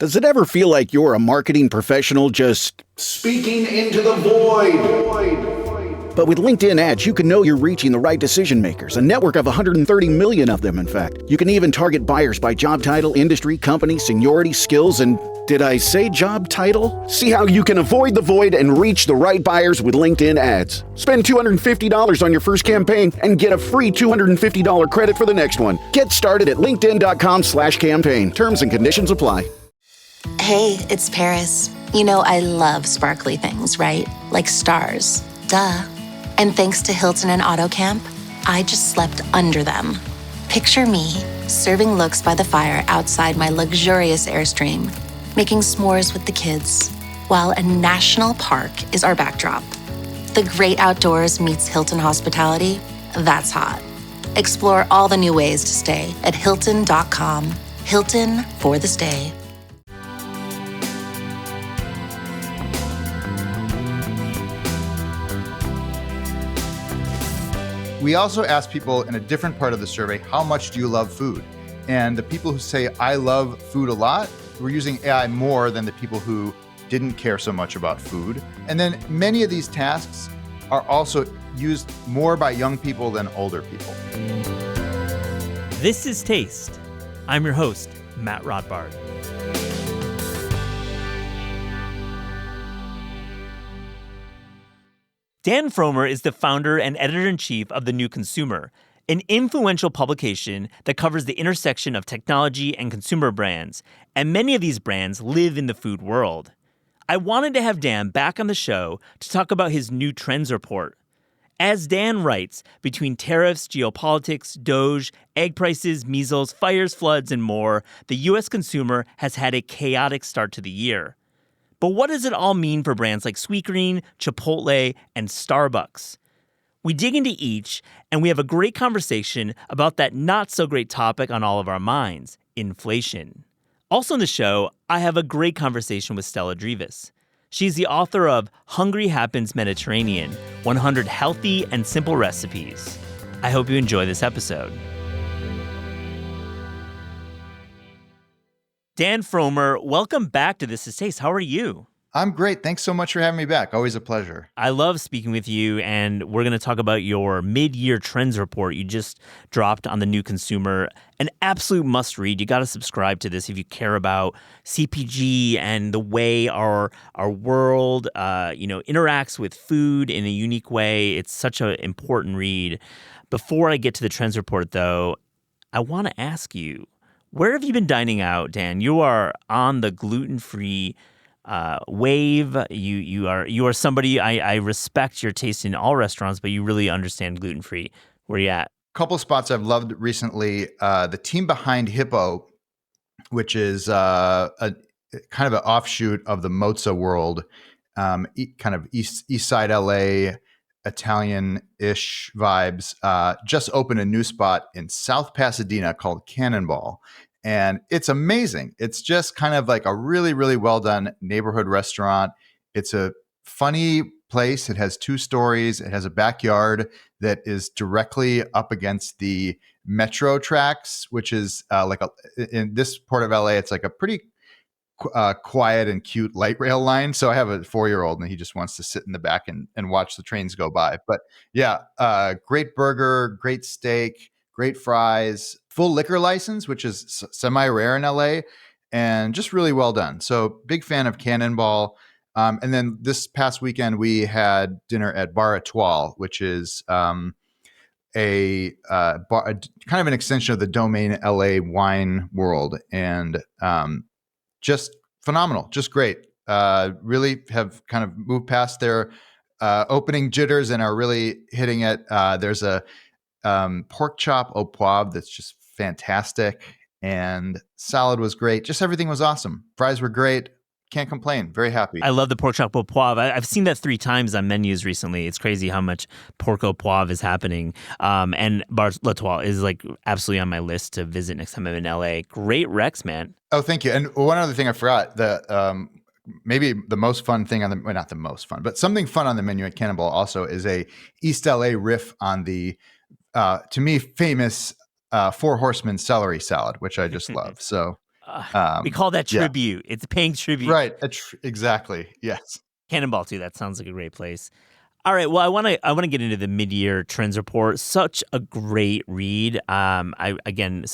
Does it ever feel like you're a marketing professional just speaking into the void? But with LinkedIn ads, you can know you're reaching the right decision makers, a network of 130 million of them, in fact. You can even target buyers by job title, industry, company, seniority, skills, and did I say job title? See how you can avoid the void and reach the right buyers with LinkedIn ads. Spend $250 on your first campaign and get a free $250 credit for the next one. Get started at linkedin.com/campaign. Terms and conditions apply. Hey, it's Paris. You know I love sparkly things, right? Like stars. Duh. And thanks to Hilton and AutoCamp, I just slept under them. Picture me, serving looks by the fire outside my luxurious Airstream, making s'mores with the kids, while a national park is our backdrop. The great outdoors meets Hilton hospitality. That's hot. Explore all the new ways to stay at Hilton.com. Hilton for the stay. We also asked people in a different part of the survey, how much do you love food? And the people who say, I love food a lot, were using AI more than the people who didn't care so much about food. And then many of these tasks are also used more by young people than older people. This is Taste. I'm your host, Matt Rodbard. Dan Frommer is the founder and editor-in-chief of The New Consumer, an influential publication that covers the intersection of technology and consumer brands, and many of these brands live in the food world. I wanted to have Dan back on the show to talk about his new trends report. As Dan writes, between tariffs, geopolitics, Doge, egg prices, measles, fires, floods, and more, the U.S. consumer has had a chaotic start to the year. But what does it all mean for brands like Sweetgreen, Chipotle, and Starbucks? We dig into each, and we have a great conversation about that not-so-great topic on all of our minds, inflation. Also on the show, I have a great conversation with Stella Drivas. She's the author of Hungry Happens Mediterranean, 100 Healthy and Simple Recipes. I hope you enjoy this episode. Dan Frommer, welcome back to This Is Taste. How are you? I'm great. Thanks so much for having me back. Always a pleasure. I love speaking with you, and we're going to talk about your mid-year trends report you just dropped on The New Consumer. An absolute must-read. You got to subscribe to this if you care about CPG and the way our world interacts with food in a unique way. It's such an important read. Before I get to the trends report, though, I want to ask you, where have you been dining out, Dan? You are on the gluten-free wave. You are somebody I respect your taste in all restaurants, but you really understand gluten-free. Where are you at? Couple spots I've loved recently. The team behind Hippo, which is a kind of an offshoot of the mozza world, kind of East Side LA, Italian-ish vibes, just opened a new spot in South Pasadena called Cannonball. And it's amazing. It's just kind of like a really, really well done neighborhood restaurant. It's a funny place. It has 2 stories. It has a backyard that is directly up against the metro tracks, which is in this part of LA, it's like a pretty quiet and cute light rail line. So I have a 4-year-old and he just wants to sit in the back and watch the trains go by. But yeah, great burger, great steak, great fries, full liquor license, which is semi-rare in LA, and just really well done. So big fan of Cannonball. And then this past weekend, we had dinner at Bar Etoile, which is a bar, kind of an extension of the Domain LA wine world. And just phenomenal, just great. Really have kind of moved past their opening jitters and are really hitting it. There's a pork chop au poivre that's just fantastic, and salad was great. Just everything was awesome. Fries were great. Can't complain. Very happy. I love the pork chop au poivre. I've seen that 3 times on menus recently. It's crazy how much pork au poivre is happening. And Bar L'Etoile is like absolutely on my list to visit next time I'm in LA. Great Rex, man. Oh, thank you. And one other thing I forgot, maybe the most fun thing not the most fun, but something fun on the menu at Cannonball also is a East LA riff on the, to me, famous 4 Horsemen celery salad, which I just love. So We call that Yeah. tribute. It's paying tribute. Right. Exactly. Yes. Cannonball 2, that sounds like a great place. All right, well, I want to get into the mid-year trends report. Such a great read. I again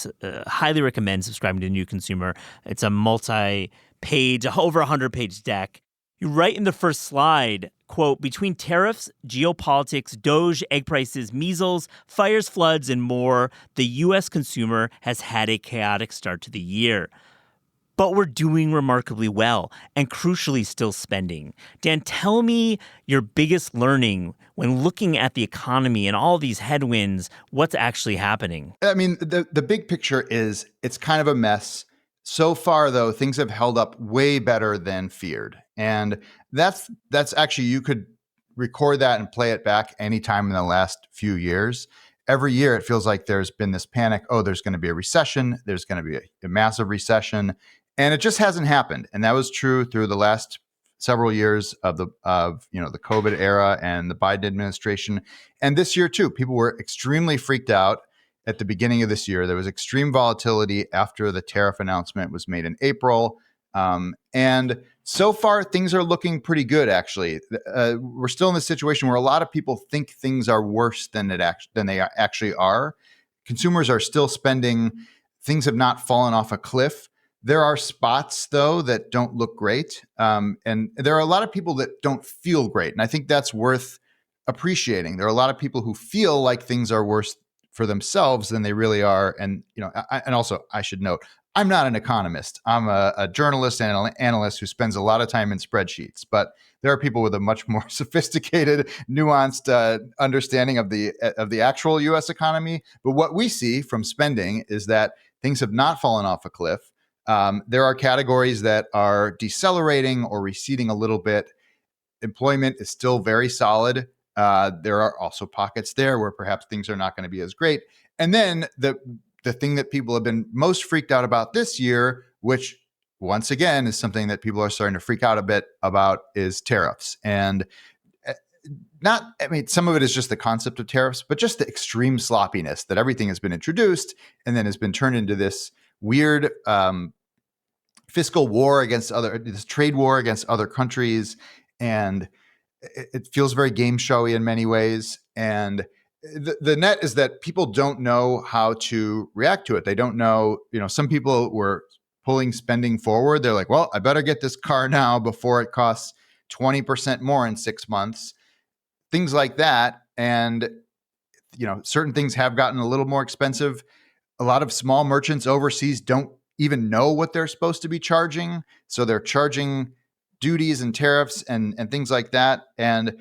highly recommend subscribing to New Consumer. It's a multi-page, over 100-page deck. You write in the first slide, quote, between tariffs, geopolitics, Doge, egg prices, measles, fires, floods, and more, the U.S. consumer has had a chaotic start to the year. But we're doing remarkably well and crucially still spending. Dan, tell me your biggest learning when looking at the economy and all these headwinds, what's actually happening? I mean, the big picture is it's kind of a mess. So far, though, things have held up way better than feared. And that's actually, you could record that and play it back anytime in the last few years. Every year, it feels like there's been this panic. Oh, there's going to be a recession. There's going to be a massive recession. And it just hasn't happened. And that was true through the last several years of the COVID era and the Biden administration. And this year, too, people were extremely freaked out at the beginning of this year. There was extreme volatility after the tariff announcement was made in April. And so far, things are looking pretty good, actually. We're still in this situation where a lot of people think things are worse than they actually are. Consumers are still spending. Things have not fallen off a cliff. There are spots, though, that don't look great. And there are a lot of people that don't feel great. And I think that's worth appreciating. There are a lot of people who feel like things are worse for themselves than they really are. And, and also I should note, I'm not an economist. I'm a journalist and an analyst who spends a lot of time in spreadsheets. But there are people with a much more sophisticated, nuanced understanding of the actual U.S. economy. But what we see from spending is that things have not fallen off a cliff. There are categories that are decelerating or receding a little bit. Employment is still very solid. There are also pockets there where perhaps things are not going to be as great. And then the thing that people have been most freaked out about this year, which once again is something that people are starting to freak out a bit about, is tariffs. And some of it is just the concept of tariffs, but just the extreme sloppiness that everything has been introduced and then has been turned into this weird fiscal war this trade war against other countries. And it feels very game showy in many ways. And the net is that people don't know how to react to it. They don't know, some people were pulling spending forward. They're like, well, I better get this car now before it costs 20% more in 6 months, things like that. And, certain things have gotten a little more expensive. A lot of small merchants overseas don't even know what they're supposed to be charging. So they're charging duties and tariffs and things like that. And,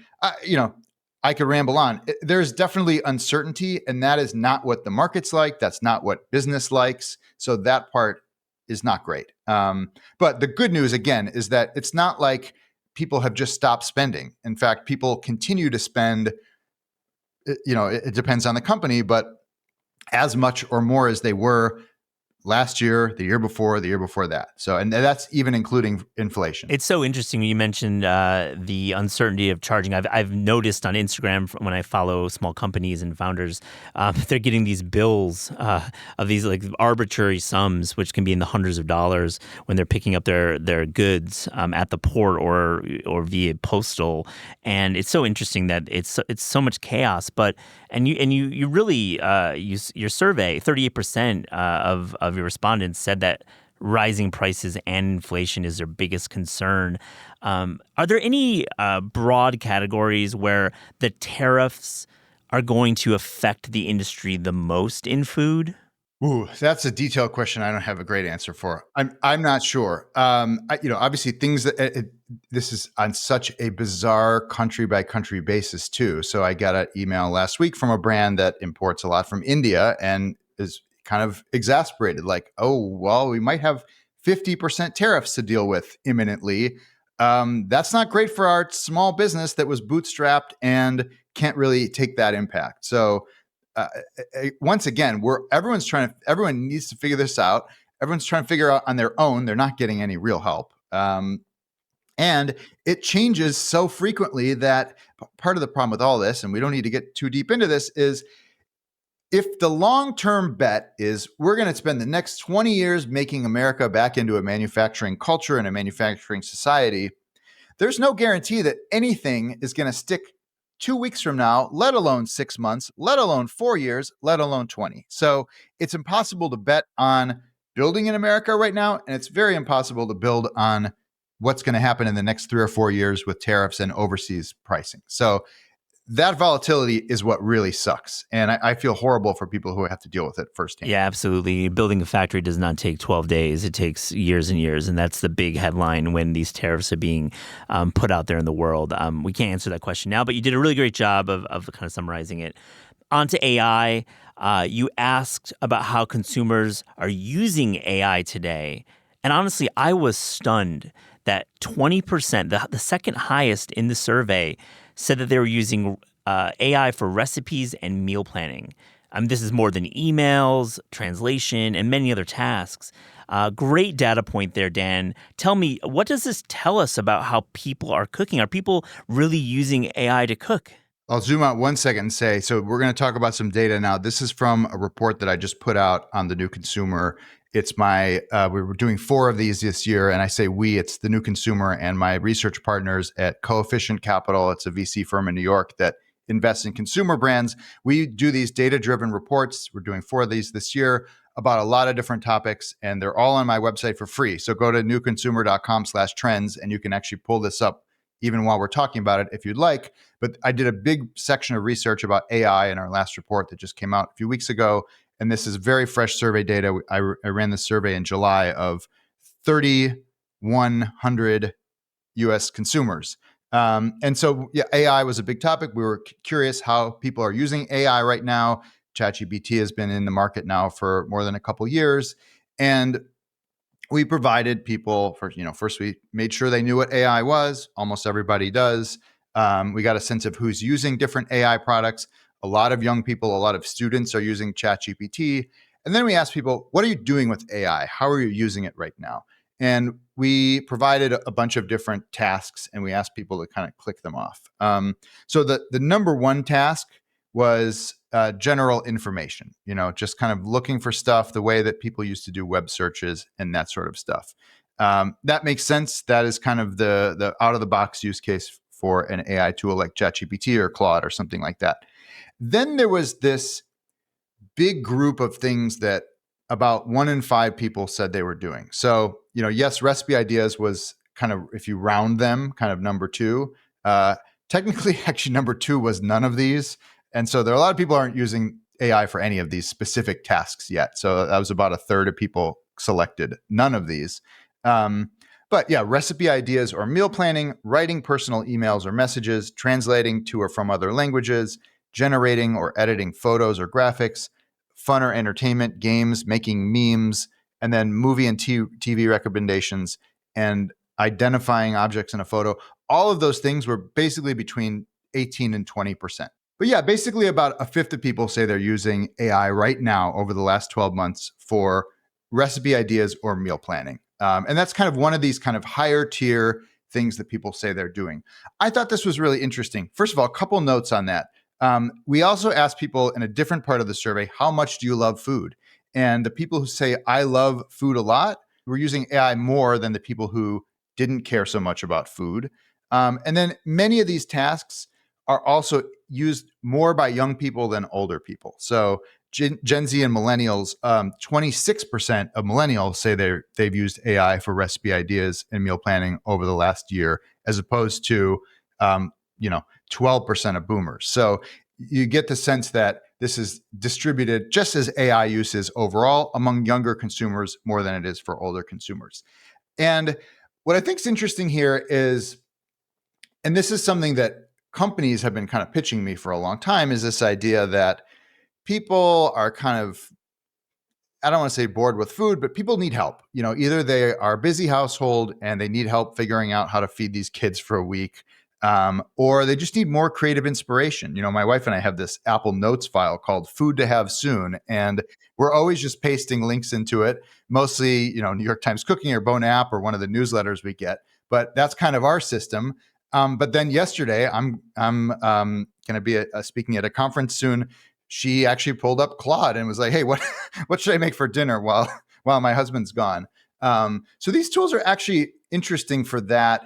I could ramble on. There's definitely uncertainty, and that is not what the market's like. That's not what business likes. So that part is not great. But the good news, again, is that it's not like people have just stopped spending. In fact, people continue to spend. It depends on the company, but as much or more as they were last year, the year before that. So, and that's even including inflation. It's so interesting when you mentioned the uncertainty of charging. I've noticed on Instagram when I follow small companies and founders, they're getting these bills of these like arbitrary sums, which can be in the hundreds of dollars when they're picking up their goods at the port or via postal. And it's so interesting that it's so much chaos. But you really your survey, 38% of your respondents said that rising prices and inflation is their biggest concern. Are there any broad categories where the tariffs are going to affect the industry the most in food? Ooh, that's a detailed question I don't have a great answer for. I'm not sure. Obviously things that this is on such a bizarre country by country basis too. So I got an email last week from a brand that imports a lot from India and is kind of exasperated, like, oh, well, we might have 50% tariffs to deal with imminently. That's not great for our small business that was bootstrapped and can't really take that impact. So once again, everyone needs to figure this out. Everyone's trying to figure out on their own. They're not getting any real help. And it changes so frequently that part of the problem with all this, and we don't need to get too deep into this, is if the long-term bet is we're going to spend the next 20 years making America back into a manufacturing culture and a manufacturing society, there's no guarantee that anything is going to stick 2 weeks from now, let alone 6 months, let alone 4 years, let alone 20. So it's impossible to bet on building in America right now, and it's very impossible to build on what's going to happen in the next 3 or 4 years with tariffs and overseas pricing. So that volatility is what really sucks. And I feel horrible for people who have to deal with it firsthand. Yeah, absolutely. Building a factory does not take 12 days. It takes years and years. And that's the big headline when these tariffs are being put out there in the world. We can't answer that question now, but you did a really great job of kind of summarizing it. On to AI. You asked about how consumers are using AI today. And honestly, I was stunned that 20%, the second highest in the survey, said that they were using AI for recipes and meal planning. This is more than emails, translation, and many other tasks. Great data point there, Dan. Tell me, what does this tell us about how people are cooking? Are people really using AI to cook? I'll zoom out 1 second and say, so we're going to talk about some data now. This is from a report that I just put out on The New Consumer. It's we were doing 4 of these this year, and I say we, it's The New Consumer and my research partners at Coefficient Capital. It's a VC firm in New York that invests in consumer brands. We do these data-driven reports. We're doing 4 of these this year about a lot of different topics, and they're all on my website for free. So go to newconsumer.com/trends, and you can actually pull this up even while we're talking about it if you'd like. But I did a big section of research about AI in our last report that just came out a few weeks ago. And this is very fresh survey data. I ran the survey in July of 3,100 US consumers. And so yeah, AI was a big topic. We were curious how people are using AI right now. ChatGPT has been in the market now for more than a couple years. And we provided people first we made sure they knew what AI was. Almost everybody does. We got a sense of who's using different AI products. A lot of young people, a lot of students are using ChatGPT. And then we asked people, what are you doing with AI? How are you using it right now? And we provided a bunch of different tasks, and we asked people to kind of click them off. So the number one task was general information, just kind of looking for stuff the way that people used to do web searches and that sort of stuff. That makes sense. That is kind of the out-of-the-box use case for an AI tool like ChatGPT or Claude or something like that. Then there was this big group of things that about 1 in 5 people said they were doing. So, yes, recipe ideas was kind of, if you round them, kind of number 2. Technically, actually, number 2 was none of these. And so there are a lot of people who aren't using AI for any of these specific tasks yet. So that was about a third of people selected none of these. But yeah, recipe ideas or meal planning, writing personal emails or messages, translating to or from other languages, generating or editing photos or graphics, fun or entertainment, games, making memes, and then movie and TV recommendations, and identifying objects in a photo. All of those things were basically between 18 and 20%. But yeah, basically about a fifth of people say they're using AI right now over the last 12 months for recipe ideas or meal planning. And that's kind of one of these kind of higher tier things that people say they're doing. I thought this was really interesting. First of all, a couple notes on that. We also asked people in a different part of the survey, how much do you love food? And the people who say, I love food a lot, were using AI more than the people who didn't care so much about food. And then many of these tasks are also used more by young people than older people. So Gen Z and millennials, 26% of millennials say they've used AI for recipe ideas and meal planning over the last year, as opposed to 12% of boomers. So you get the sense that this is distributed just as AI use is overall among younger consumers more than it is for older consumers. And what I think is interesting here is, and this is something that companies have been kind of pitching me for a long time, is this idea that people are kind of, I don't want to say bored with food, but people need help. Either they are a busy household and they need help figuring out how to feed these kids for a week, or they just need more creative inspiration. My wife and I have this Apple Notes file called Food to Have Soon, and we're always just pasting links into it, mostly, New York Times Cooking or Bon App or one of the newsletters we get. But that's kind of our system. But then yesterday, I'm going to be speaking at a conference soon, she actually pulled up Claude and was like, hey, what should I make for dinner while my husband's gone? So these tools are actually interesting for that.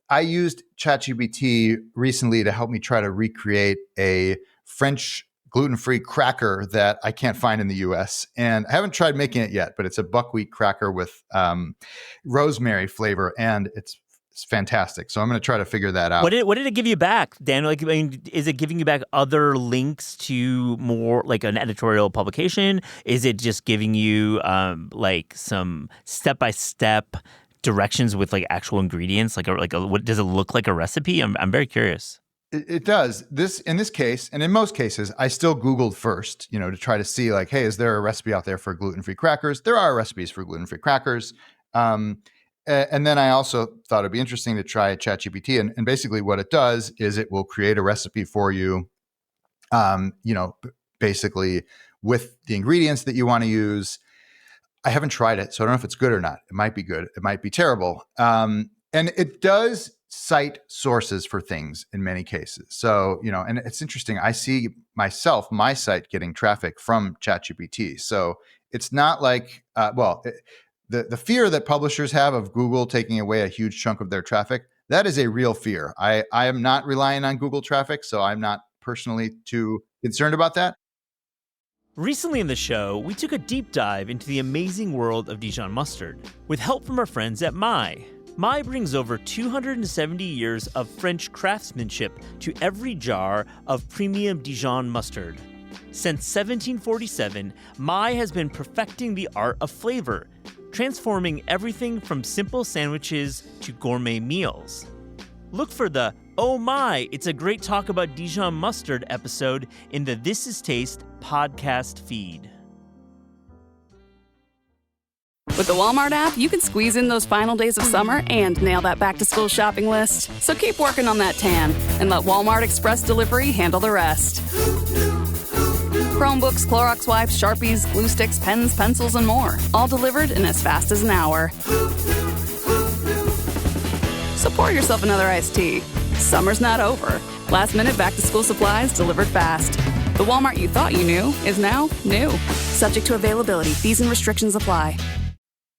I used ChatGPT recently to help me try to recreate a French gluten-free cracker that I can't find in the US. And I haven't tried making it yet, but it's a buckwheat cracker with rosemary flavor, and it's fantastic. So I'm going to try to figure that out. What did it give you back, Daniel? Like, I mean, is it giving you back other links to more like an editorial publication? Is it just giving you like some step-by-step directions with like actual ingredients? What does it look like a recipe? I'm very curious. It does. In this case, and in most cases, I still Googled first, to try to see like, hey, is there a recipe out there for gluten-free crackers? There are recipes for gluten-free crackers. And then I also thought it'd be interesting to try ChatGPT. And basically what it does is it will create a recipe for you, basically with the ingredients that you want to use. I haven't tried it, so I don't know if it's good or not. It might be good. It might be terrible. And it does cite sources for things in many cases. So, and it's interesting. I see my site getting traffic from ChatGPT. So it's not like, the fear that publishers have of Google taking away a huge chunk of their traffic, that is a real fear. I am not relying on Google traffic, so I'm not personally too concerned about that. Recently in the show, we took a deep dive into the amazing world of Dijon mustard with help from our friends at Mai. Mai brings over 270 years of French craftsmanship to every jar of premium Dijon mustard. Since 1747, Mai has been perfecting the art of flavor, transforming everything from simple sandwiches to gourmet meals. Look for the "Oh my, it's a great talk about Dijon mustard" episode in the This Is Taste podcast feed. With the Walmart app, you can squeeze in those final days of summer and nail that back-to-school shopping list. So keep working on that tan and let Walmart Express Delivery handle the rest. Chromebooks, Clorox wipes, Sharpies, glue sticks, pens, pencils, and more. All delivered in as fast as an hour. So pour yourself another iced tea. Summer's not over. Last-minute back-to-school supplies delivered fast. The Walmart you thought you knew is now new. Subject to availability. Fees and restrictions apply.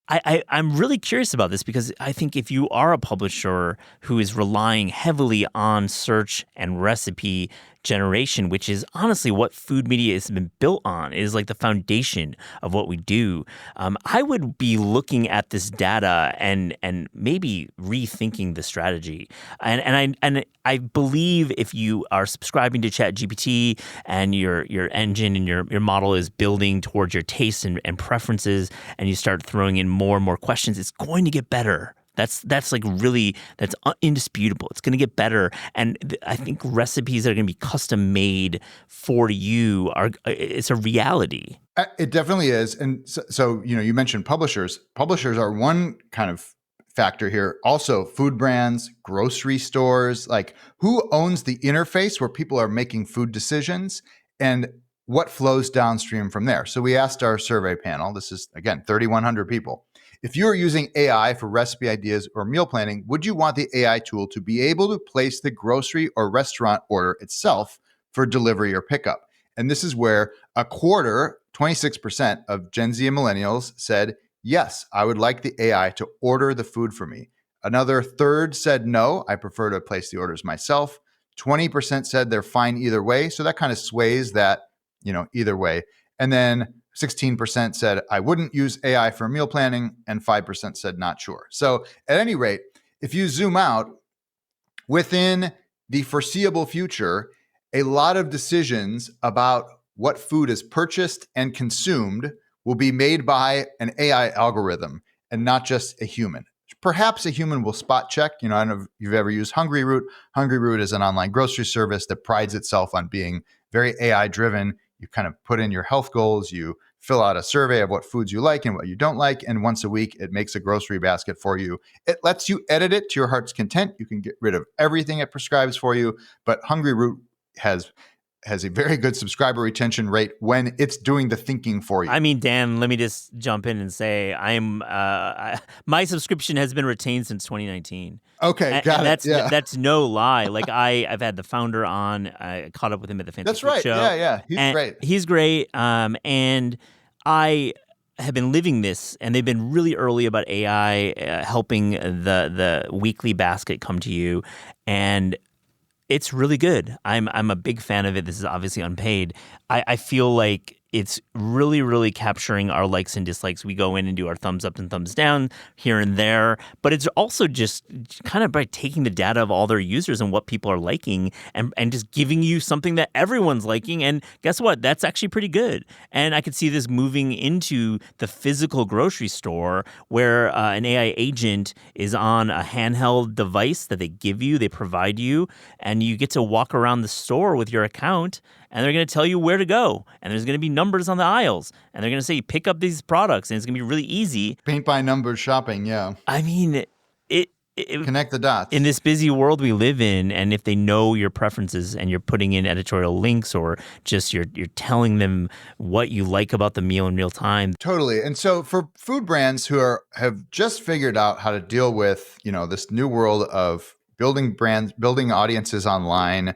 I'm really curious about this because I think if you are a publisher who is relying heavily on search and recipe generation, which is honestly what food media has been built on, it is like the foundation of what we do. I would be looking at this data and maybe rethinking the strategy. And I believe if you are subscribing to ChatGPT and your engine and your model is building towards your tastes and preferences, and you start throwing in more and more questions, it's going to get better. That's indisputable. It's going to get better, and I think recipes that are going to be custom made for you it's a reality. It definitely is, and so you mentioned publishers. Publishers are one kind of factor here. Also, food brands, grocery stores, like who owns the interface where people are making food decisions, and what flows downstream from there. So we asked our survey panel. This is again 3,100 people. If you are using AI for recipe ideas or meal planning, would you want the AI tool to be able to place the grocery or restaurant order itself for delivery or pickup? And this is where a quarter, 26% of Gen Z and millennials said, yes, I would like the AI to order the food for me. Another third said, no, I prefer to place the orders myself. 20% said they're fine either way. So that kind of sways that, either way. And then 16% said, I wouldn't use AI for meal planning, and 5% said not sure. So at any rate, if you zoom out, within the foreseeable future, a lot of decisions about what food is purchased and consumed will be made by an AI algorithm and not just a human. Perhaps a human will spot check. I don't know if you've ever used Hungry Root. Hungry Root is an online grocery service that prides itself on being very AI driven. You kind of put in your health goals, you fill out a survey of what foods you like and what you don't like, and once a week, it makes a grocery basket for you. It lets you edit it to your heart's content. You can get rid of everything it prescribes for you, but Hungry Root has has a very good subscriber retention rate when it's doing the thinking for you. I mean, Dan, let me just jump in and say my subscription has been retained since 2019. Okay, got it. That's no lie. Like I've had the founder on. I caught up with him at the Fancy That's Food right. Show. Yeah. He's great. He's great. And I have been living this, and they've been really early about AI helping the weekly basket come to you, and it's really good. I'm a big fan of it. This is obviously unpaid. I feel like it's really, really capturing our likes and dislikes. We go in and do our thumbs up and thumbs down here and there. But it's also just kind of by taking the data of all their users and what people are liking and just giving you something that everyone's liking. And guess what? That's actually pretty good. And I could see this moving into the physical grocery store where an AI agent is on a handheld device that they give you, they provide you, and you get to walk around the store with your account. And they're going to tell you where to go. And there's going to be numbers on the aisles. And they're going to say, pick up these products. And it's going to be really easy. Paint by numbers shopping, yeah. I mean, it connect the dots. In this busy world we live in, and if they know your preferences and you're putting in editorial links or just you're telling them what you like about the meal in real time. Totally. And so for food brands who have just figured out how to deal with, this new world of building brands, building audiences online,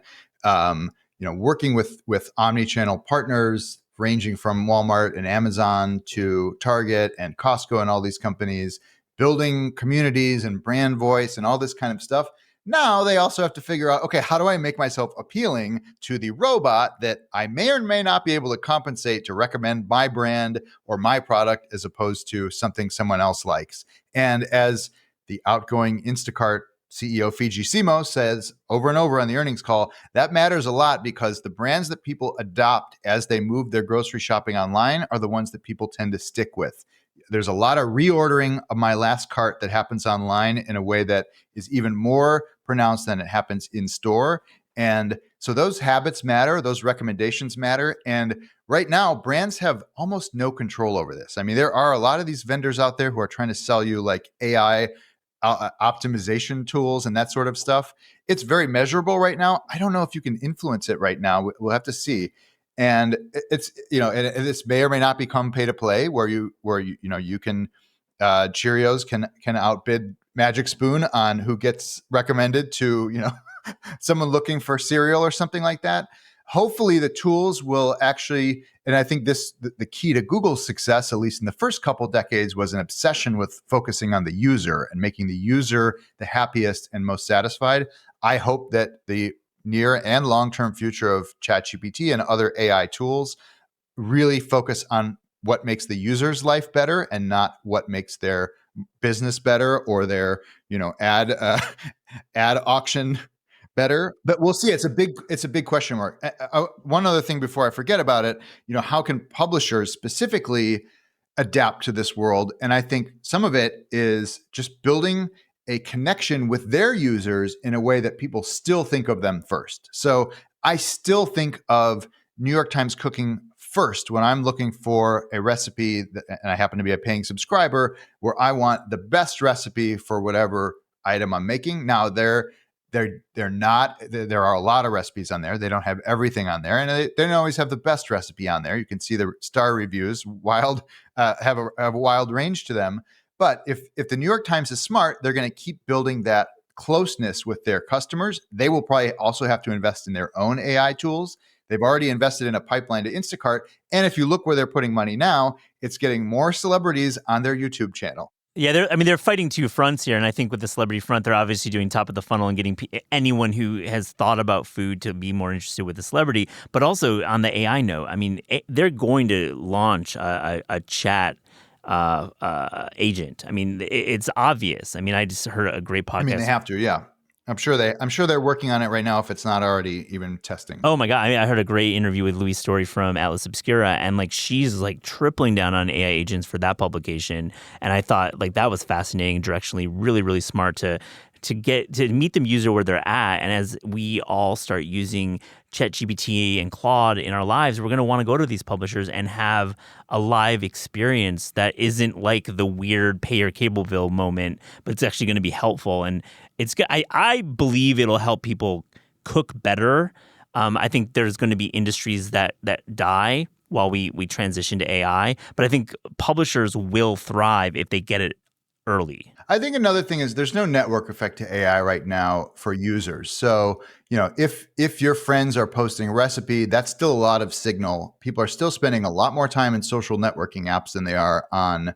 working with omni-channel partners ranging from Walmart and Amazon to Target and Costco and all these companies, building communities and brand voice and all this kind of stuff. Now they also have to figure out, okay, how do I make myself appealing to the robot that I may or may not be able to compensate to recommend my brand or my product as opposed to something someone else likes? And as the outgoing Instacart CEO Fiji Simo says over and over on the earnings call, that matters a lot because the brands that people adopt as they move their grocery shopping online are the ones that people tend to stick with. There's a lot of reordering of my last cart that happens online in a way that is even more pronounced than it happens in store. And so those habits matter, those recommendations matter. And right now, brands have almost no control over this. I mean, there are a lot of these vendors out there who are trying to sell you like AI optimization tools and that sort of stuff. It's very measurable right now. I don't know if you can influence it right now. We'll have to see. And it's, and this may or may not become pay to play where you can Cheerios can outbid Magic Spoon on who gets recommended to, someone looking for cereal or something like that. Hopefully the tools will actually, and I think the key to Google's success, at least in the first couple of decades, was an obsession with focusing on the user and making the user the happiest and most satisfied. I hope that the near and long-term future of ChatGPT and other AI tools really focus on what makes the user's life better and not what makes their business better or their, ad auction better. But we'll see. It's a big question mark. One other thing before I forget about it, how can publishers specifically adapt to this world? And I think some of it is just building a connection with their users in a way that people still think of them first. So I still think of New York Times Cooking first when I'm looking for a recipe, and I happen to be a paying subscriber, where I want the best recipe for whatever item I'm making. Now they're not. There are a lot of recipes on there. They don't have everything on there, and they don't always have the best recipe on there. You can see the star reviews. Have a wild range to them. But if the New York Times is smart, they're going to keep building that closeness with their customers. They will probably also have to invest in their own AI tools. They've already invested in a pipeline to Instacart, and if you look where they're putting money now, it's getting more celebrities on their YouTube channel. Yeah, they're fighting two fronts here, and I think with the celebrity front, they're obviously doing top of the funnel and getting anyone who has thought about food to be more interested with the celebrity. But also on the AI note, I mean, they're going to launch a chat agent. I mean, it's obvious. I mean, I just heard a great podcast. I mean, they have to, yeah. I'm sure they're working on it right now if it's not already even testing. Oh my God. I heard a great interview with Louise Story from Atlas Obscura, and she's tripling down on AI agents for that publication. And I thought that was fascinating, directionally really, really smart to meet the user where they're at. And as we all start using ChatGPT and Claude in our lives, we're going to want to go to these publishers and have a live experience that isn't like the weird pay your cable bill moment, but it's actually going to be helpful. And I believe it'll help people cook better. I think there's going to be industries that die while we transition to AI, but I think publishers will thrive if they get it early. I think another thing is there's no network effect to AI right now for users. So, if your friends are posting a recipe, that's still a lot of signal. People are still spending a lot more time in social networking apps than they are on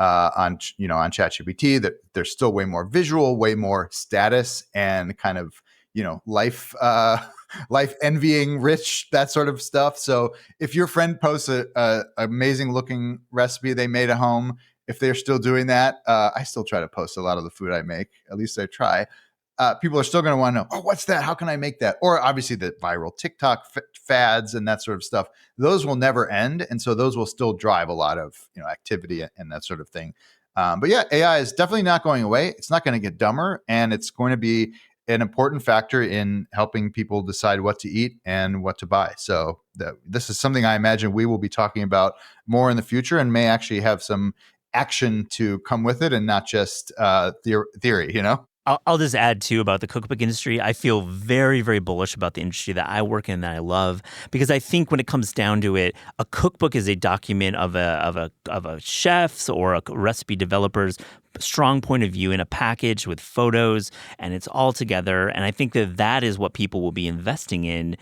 ChatGPT. That there's still way more visual, way more status, and kind of life life envying rich, that sort of stuff. So if your friend posts a amazing looking recipe they made at home, if they're still doing that, I still try to post a lot of the food I make. At least I try. People are still going to want to know, oh, what's that? How can I make that? Or obviously the viral TikTok fads and that sort of stuff. Those will never end, and so those will still drive a lot of activity and that sort of thing. But yeah, AI is definitely not going away. It's not going to get dumber, and it's going to be an important factor in helping people decide what to eat and what to buy. So this is something I imagine we will be talking about more in the future, and may actually have some action to come with it, and not just theory. I'll just add too about the cookbook industry. I feel very, very bullish about the industry that I work in, that I love, because I think when it comes down to it, a cookbook is a document of a chef's or a recipe developer's strong point of view in a package with photos, and it's all together. And I think that is what people will be investing in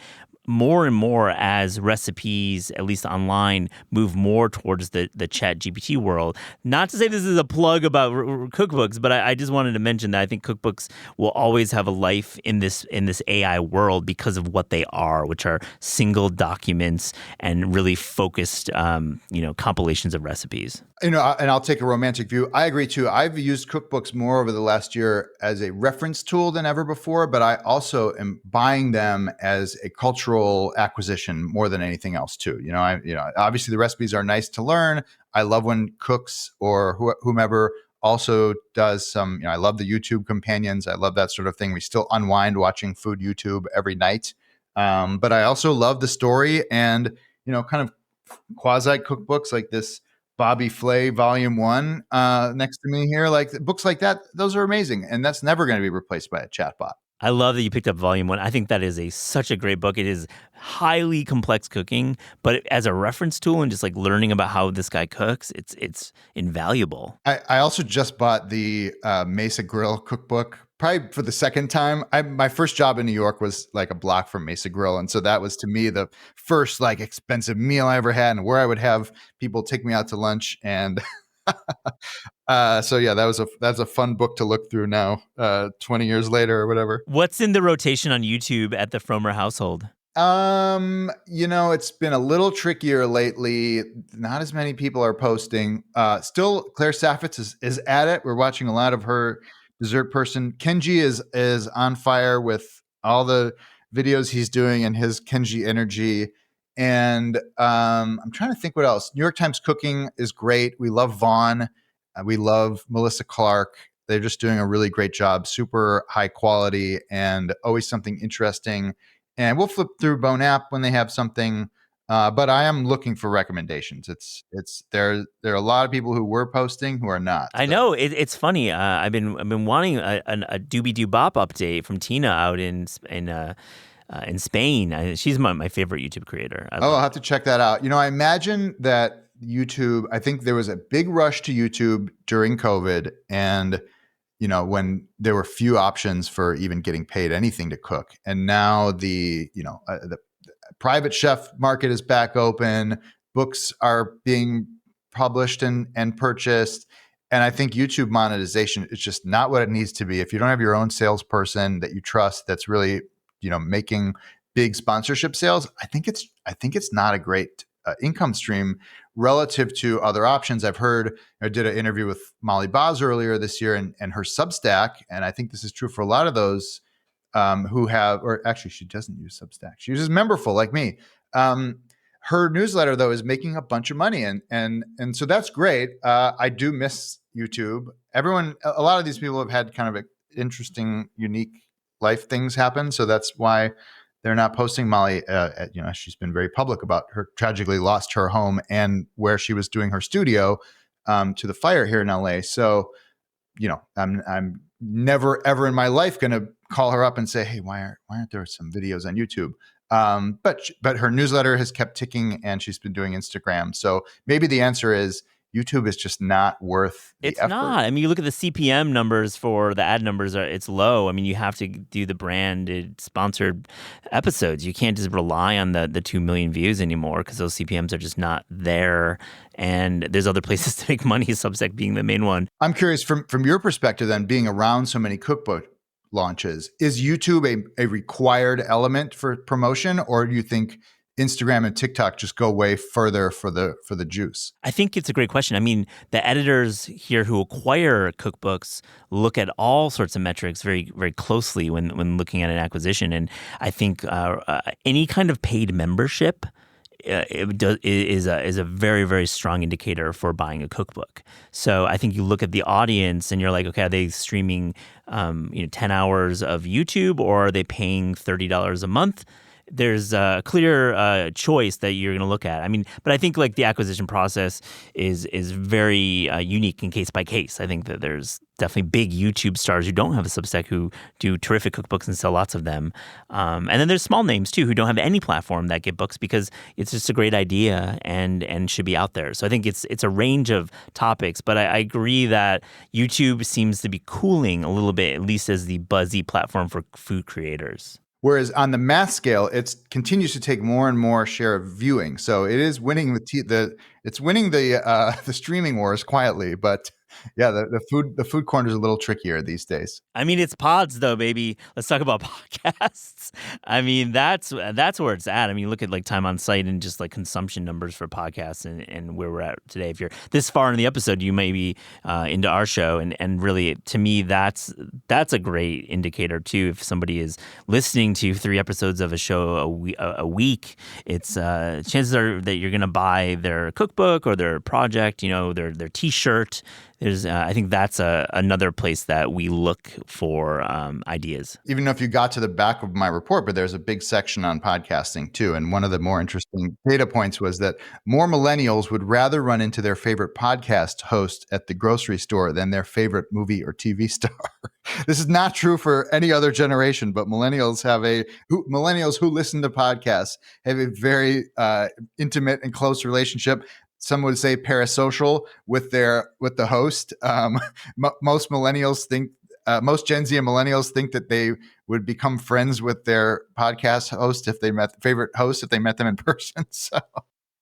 more and more as recipes, at least online, move more towards the Chat GPT world. Not to say this is a plug about cookbooks, but I just wanted to mention that I think cookbooks will always have a life in this AI world because of what they are, which are single documents and really focused, compilations of recipes. And I'll take a romantic view. I agree too. I've used cookbooks more over the last year as a reference tool than ever before, but I also am buying them as a cultural acquisition more than anything else too. Obviously the recipes are nice to learn. I love when cooks or whomever also does some, I love the YouTube companions. I love that sort of thing. We still unwind watching food YouTube every night. But I also love the story and, kind of quasi cookbooks like this Bobby Flay Volume 1 next to me here. Like books like that, those are amazing. And that's never going to be replaced by a chatbot. I love that you picked up Volume 1. I think that is such a great book. It is highly complex cooking, but as a reference tool and just like learning about how this guy cooks, it's invaluable. I also just bought the Mesa Grill cookbook, probably for the second time. My first job in New York was like a block from Mesa Grill. And so that was to me the first like expensive meal I ever had, and where I would have people take me out to lunch. And so yeah, that's a fun book to look through now, 20 years later or whatever. What's in the rotation on YouTube at the Fromer household? It's been a little trickier lately. Not as many people are posting. Still, Claire Saffitz is at it. We're watching a lot of her dessert person. Kenji is on fire with all the videos he's doing and his Kenji energy. And I'm trying to think what else. New York Times Cooking is great. We love Vaughn. We love Melissa Clark. They're just doing a really great job. Super high quality and always something interesting. And we'll flip through Bone App when they have something. But I am looking for recommendations. There are a lot of people who were posting who are not. I know it's funny. I've been wanting a Doobie Doo Bop update from Tina out in Spain. She's my favorite YouTube creator. I'll have to check that out. I imagine that YouTube, I think there was a big rush to YouTube during COVID, and when there were few options for even getting paid anything to cook. And now the private chef market is back open. Books are being published and purchased. And I think YouTube monetization is just not what it needs to be. If you don't have your own salesperson that you trust, that's really, making big sponsorship sales, I think it's not a great income stream relative to other options. I've heard, I did an interview with Molly Boz earlier this year and her Substack. And I think this is true for a lot of those who have, or actually she doesn't use Substack. She uses Memberful like me. Her newsletter though is making a bunch of money. And so that's great. I do miss YouTube. A lot of these people have had kind of interesting, unique life things happen. So that's why they're not posting. Molly, she's been very public about her tragically lost her home and where she was doing her studio to the fire here in LA. So, I'm never ever in my life going to call her up and say, hey, why aren't there some videos on YouTube? But her newsletter has kept ticking, and she's been doing Instagram. So maybe the answer is YouTube is just not worth the It's effort. not. I mean, you look at the CPM numbers for the ad numbers, it's low. I mean, you have to do the branded sponsored episodes. You can't just rely on the 2 million views anymore because those CPMs are just not there. And there's other places to make money, Substack being the main one. I'm curious from your perspective then, being around so many cookbook launches, is YouTube a required element for promotion, or do you think Instagram and TikTok just go way further for the juice? I think it's a great question. I mean, the editors here who acquire cookbooks look at all sorts of metrics very, very closely when looking at an acquisition. And I think any kind of paid membership is a very, very strong indicator for buying a cookbook. So I think you look at the audience and you're like, okay, are they streaming 10 hours of YouTube, or are they paying $30 a month? There's a clear choice that you're going to look at. I mean, but I think like the acquisition process is very unique and case by case. I think that there's definitely big YouTube stars who don't have a Substack who do terrific cookbooks and sell lots of them. And then there's small names too who don't have any platform that get books because it's just a great idea and should be out there. So I think it's a range of topics, but I agree that YouTube seems to be cooling a little bit, at least as the buzzy platform for food creators. Whereas on the mass scale, it continues to take more and more share of viewing. So it is winning the streaming wars quietly. But yeah, the food corner is a little trickier these days. I mean, it's pods though, baby. Let's talk about podcasts. I mean, that's where it's at. I mean, look at like time on site and just like consumption numbers for podcasts and where we're at today. If you're this far in the episode, you may be into our show, and really, to me, that's a great indicator too. If somebody is listening to 3 episodes of a show a week, it's chances are that you're going to buy their cookbook or their project, their T-shirt. I think that's another place that we look for ideas. Even if you got to the back of my report, but there's a big section on podcasting too. And one of the more interesting data points was that more millennials would rather run into their favorite podcast host at the grocery store than their favorite movie or TV star. This is not true for any other generation, but millennials who listen to podcasts have a very intimate and close relationship. Some would say parasocial with the host. Most millennials think, most Gen Z and millennials think that they would become friends with their podcast host if they met them in person. So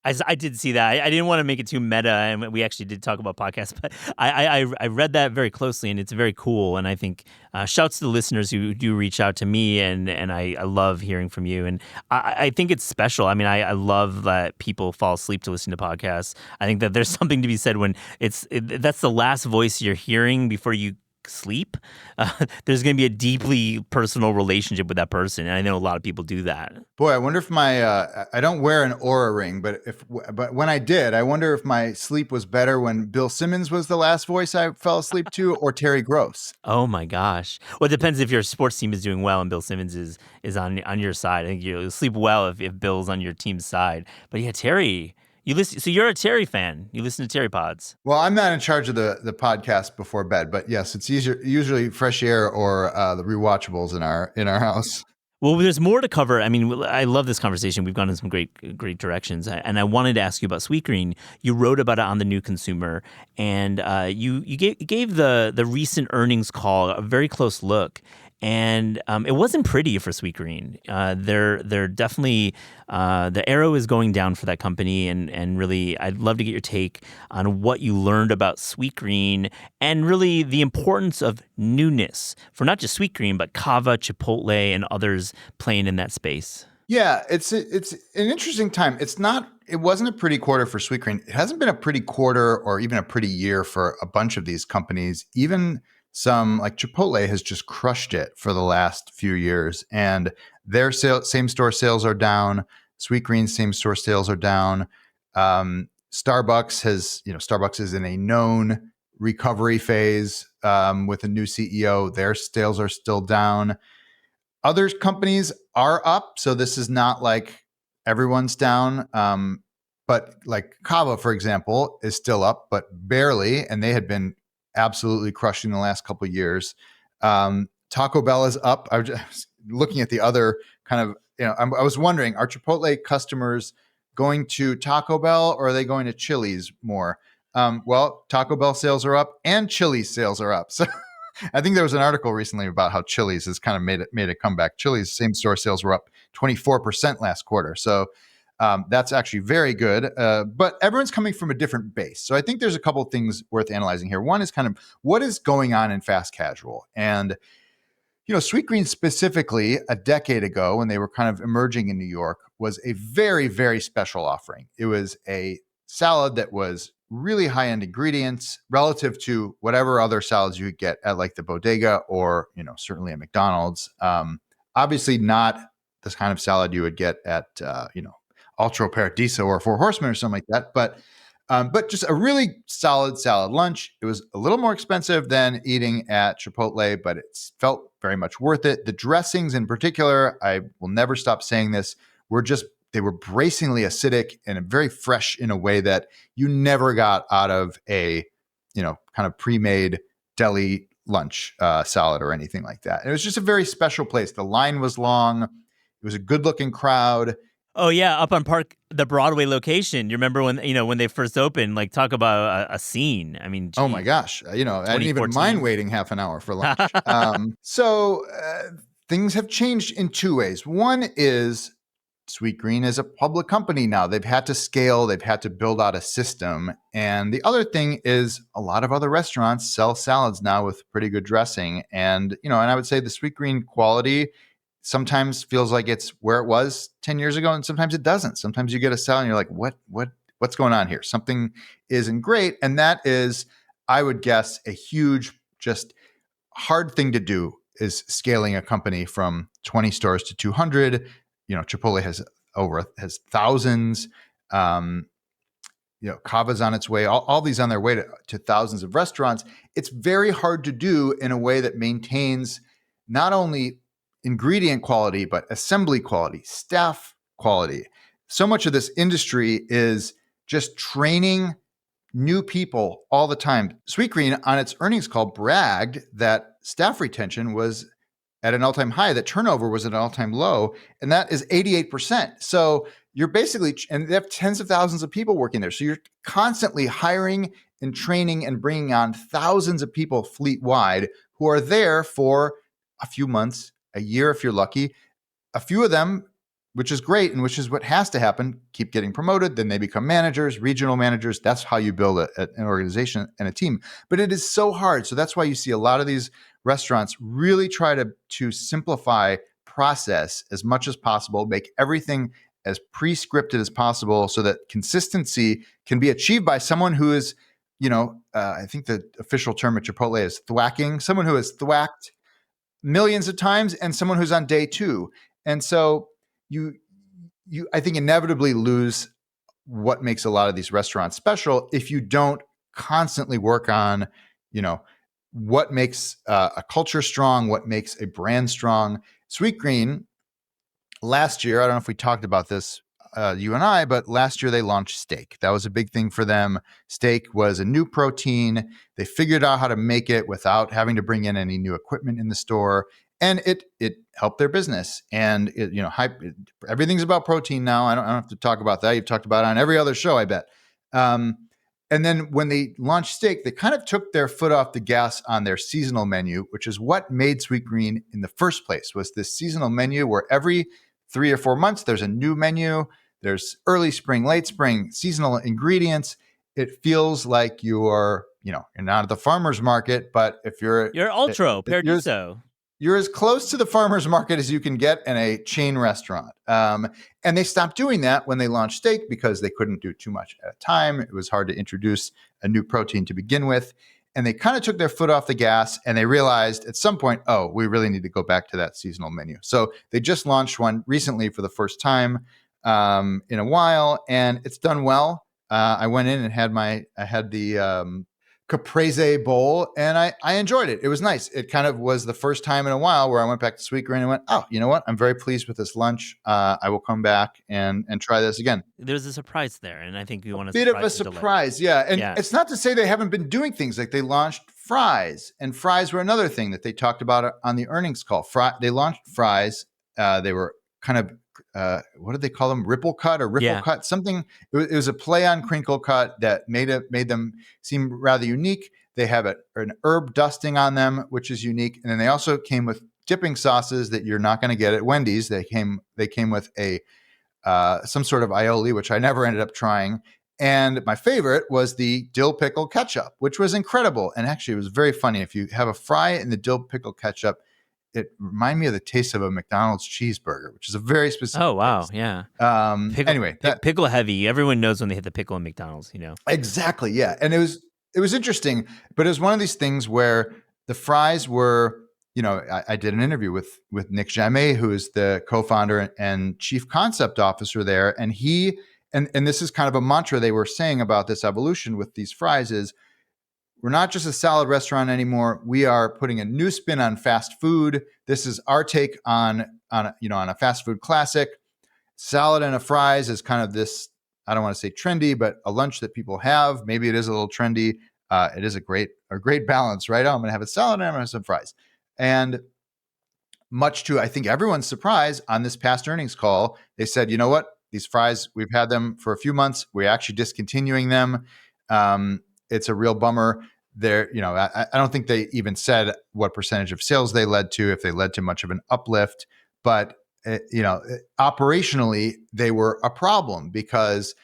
I did see that. I didn't want to make it too meta, and we actually did talk about podcasts, but I read that very closely, and it's very cool. And I think shouts to the listeners who do reach out to me, and I love hearing from you. And I think it's special. I mean, I love that people fall asleep to listen to podcasts. I think that there's something to be said when that's the last voice you're hearing before you sleep. There's going to be a deeply personal relationship with that person, and I know a lot of people do that. Boy, I wonder if I don't wear an Oura ring, but when I did, I wonder if my sleep was better when Bill Simmons was the last voice I fell asleep to, or Terry Gross. Oh my gosh! Well, it depends if your sports team is doing well and Bill Simmons is on your side. I think you'll sleep well if Bill's on your team's side. But yeah, Terry. You listen, so you're a Terry fan. You listen to Terry pods. Well, I'm not in charge of the podcast before bed, but yes, it's usually Fresh Air or the rewatchables in our house. Well, there's more to cover. I mean, I love this conversation. We've gone in some great directions, and I wanted to ask you about Sweetgreen. You wrote about it on The New Consumer, and you gave the recent earnings call a very close look. And it wasn't pretty for Sweetgreen. They're definitely the arrow is going down for that company, and really, I'd love to get your take on what you learned about Sweetgreen and really the importance of newness for not just Sweetgreen but Cava, Chipotle, and others playing in that space. Yeah, it's an interesting time. It wasn't a pretty quarter for Sweetgreen. It hasn't been a pretty quarter or even a pretty year for a bunch of these companies. Even some like Chipotle has just crushed it for the last few years, and their same store sales are down. Sweetgreen's same store sales are down. Starbucks is in a known recovery phase with a new CEO. Their sales are still down. Other companies are up, so this is not like everyone's down. But like Cava, for example, is still up, but barely, and they had been absolutely crushing the last couple of years. Taco Bell is up. I was just looking at the other kind of I was wondering, are Chipotle customers going to Taco Bell or are they going to Chili's more? Well, Taco Bell sales are up and Chili's sales are up. So I think there was an article recently about how Chili's has kind of made a comeback. Chili's same store sales were up 24% last quarter. So that's actually very good. But everyone's coming from a different base. So I think there's a couple of things worth analyzing here. One is kind of what is going on in fast casual. And, Sweetgreen specifically a decade ago when they were kind of emerging in New York was a very, very special offering. It was a salad that was really high-end ingredients relative to whatever other salads you could get at like the bodega or, certainly at McDonald's. Obviously not this kind of salad you would get at, Ultra Paradiso or Four Horsemen or something like that. But just a really solid salad lunch. It was a little more expensive than eating at Chipotle, but it felt very much worth it. The dressings in particular, I will never stop saying this, they were bracingly acidic and very fresh in a way that you never got out of a, kind of pre-made deli lunch salad or anything like that. And it was just a very special place. The line was long. It was a good-looking crowd. Oh yeah, up on the Broadway location. You remember when they first opened? Like, talk about a scene. I mean, oh my gosh, I didn't even mind waiting half an hour for lunch. So things have changed in two ways. One is Sweetgreen is a public company now. They've had to scale. They've had to build out a system. And the other thing is a lot of other restaurants sell salads now with pretty good dressing. And and I would say the Sweetgreen quality sometimes feels like it's where it was 10 years ago, and sometimes it doesn't. Sometimes you get a salad and you're like, what's going on here? Something isn't great. And that is, I would guess, a huge, just hard thing to do is scaling a company from 20 stores to 200. Chipotle has thousands. Cava's on its way. All these on their way to thousands of restaurants. It's very hard to do in a way that maintains not only ingredient quality, but assembly quality, staff quality. So much of this industry is just training new people all the time. Sweetgreen on its earnings call bragged that staff retention was at an all-time high, that turnover was at an all-time low, and that is 88%. So you're basically, and they have tens of thousands of people working there. So you're constantly hiring and training and bringing on thousands of people fleet-wide who are there for a few months, a year if you're lucky. A few of them, which is great and which is what has to happen, keep getting promoted. Then they become managers, regional managers. That's how you build an organization and a team. But it is so hard. So that's why you see a lot of these restaurants really try to simplify process as much as possible, make everything as pre-scripted as possible so that consistency can be achieved by someone who is, I think the official term at Chipotle is thwacking, someone who has thwacked millions of times and someone who's on day two. And so you I think inevitably lose what makes a lot of these restaurants special if you don't constantly work on, what makes a culture strong, what makes a brand strong. Sweetgreen last year, I don't know if we talked about this, you and I, but last year they launched steak. That was a big thing for them. Steak was a new protein. They figured out how to make it without having to bring in any new equipment in the store. And it helped their business. And everything's about protein now. I don't have to talk about that. You've talked about it on every other show, I bet. And then when they launched steak, they kind of took their foot off the gas on their seasonal menu, which is what made Sweetgreen in the first place, was this seasonal menu where every 3 or 4 months there's a new menu. There's early spring, late spring, seasonal ingredients. It feels like you're not at the farmer's market, but if you're Ultra Paradiso. You're as close to the farmer's market as you can get in a chain restaurant. And they stopped doing that when they launched steak because they couldn't do too much at a time. It was hard to introduce a new protein to begin with. And they kind of took their foot off the gas and they realized at some point, we really need to go back to that seasonal menu. So they just launched one recently for the first time in a while, and it's done well. I went in and had the caprese bowl, and I enjoyed it. It was nice. It kind of was the first time in a while where I went back to Sweetgreen and went, you know what? I'm very pleased with this lunch. I will come back and try this again. There's a surprise there, and I think we want to bit of a surprise, yeah. And it's not to say they haven't been doing things like they launched fries, and fries were another thing that they talked about on the earnings call. They launched fries. They were kind of what did they call them? Ripple cut or riffle Yeah. cut? Something. It was a play on crinkle cut that made them seem rather unique. They have an herb dusting on them, which is unique, and then they also came with dipping sauces that you're not going to get at Wendy's. They came with a some sort of aioli, which I never ended up trying. And my favorite was the dill pickle ketchup, which was incredible. And actually, it was very funny. If you have a fry in the dill pickle ketchup, it reminded me of the taste of a McDonald's cheeseburger, which is a very specific Oh, wow. taste. Yeah. Anyway, pickle heavy. Everyone knows when they hit the pickle in McDonald's, exactly. Yeah. And it was interesting, but it was one of these things where the fries were, I did an interview with Nick Jamais, who is the co-founder and chief concept officer there. And he, and this is kind of a mantra they were saying about this evolution with these fries is, we're not just a salad restaurant anymore. We are putting a new spin on fast food. This is our take on a fast food classic. Salad and a fries is kind of this, I don't want to say trendy, but a lunch that people have. Maybe it is a little trendy. It is a great balance, right? Oh, I'm going to have a salad and I'm going to have some fries. And much to, I think, everyone's surprise, on this past earnings call, they said, you know what? These fries, we've had them for a few months. We're actually discontinuing them. It's a real bummer. I don't think they even said what percentage of sales they led to, if they led to much of an uplift. But, operationally, they were a problem because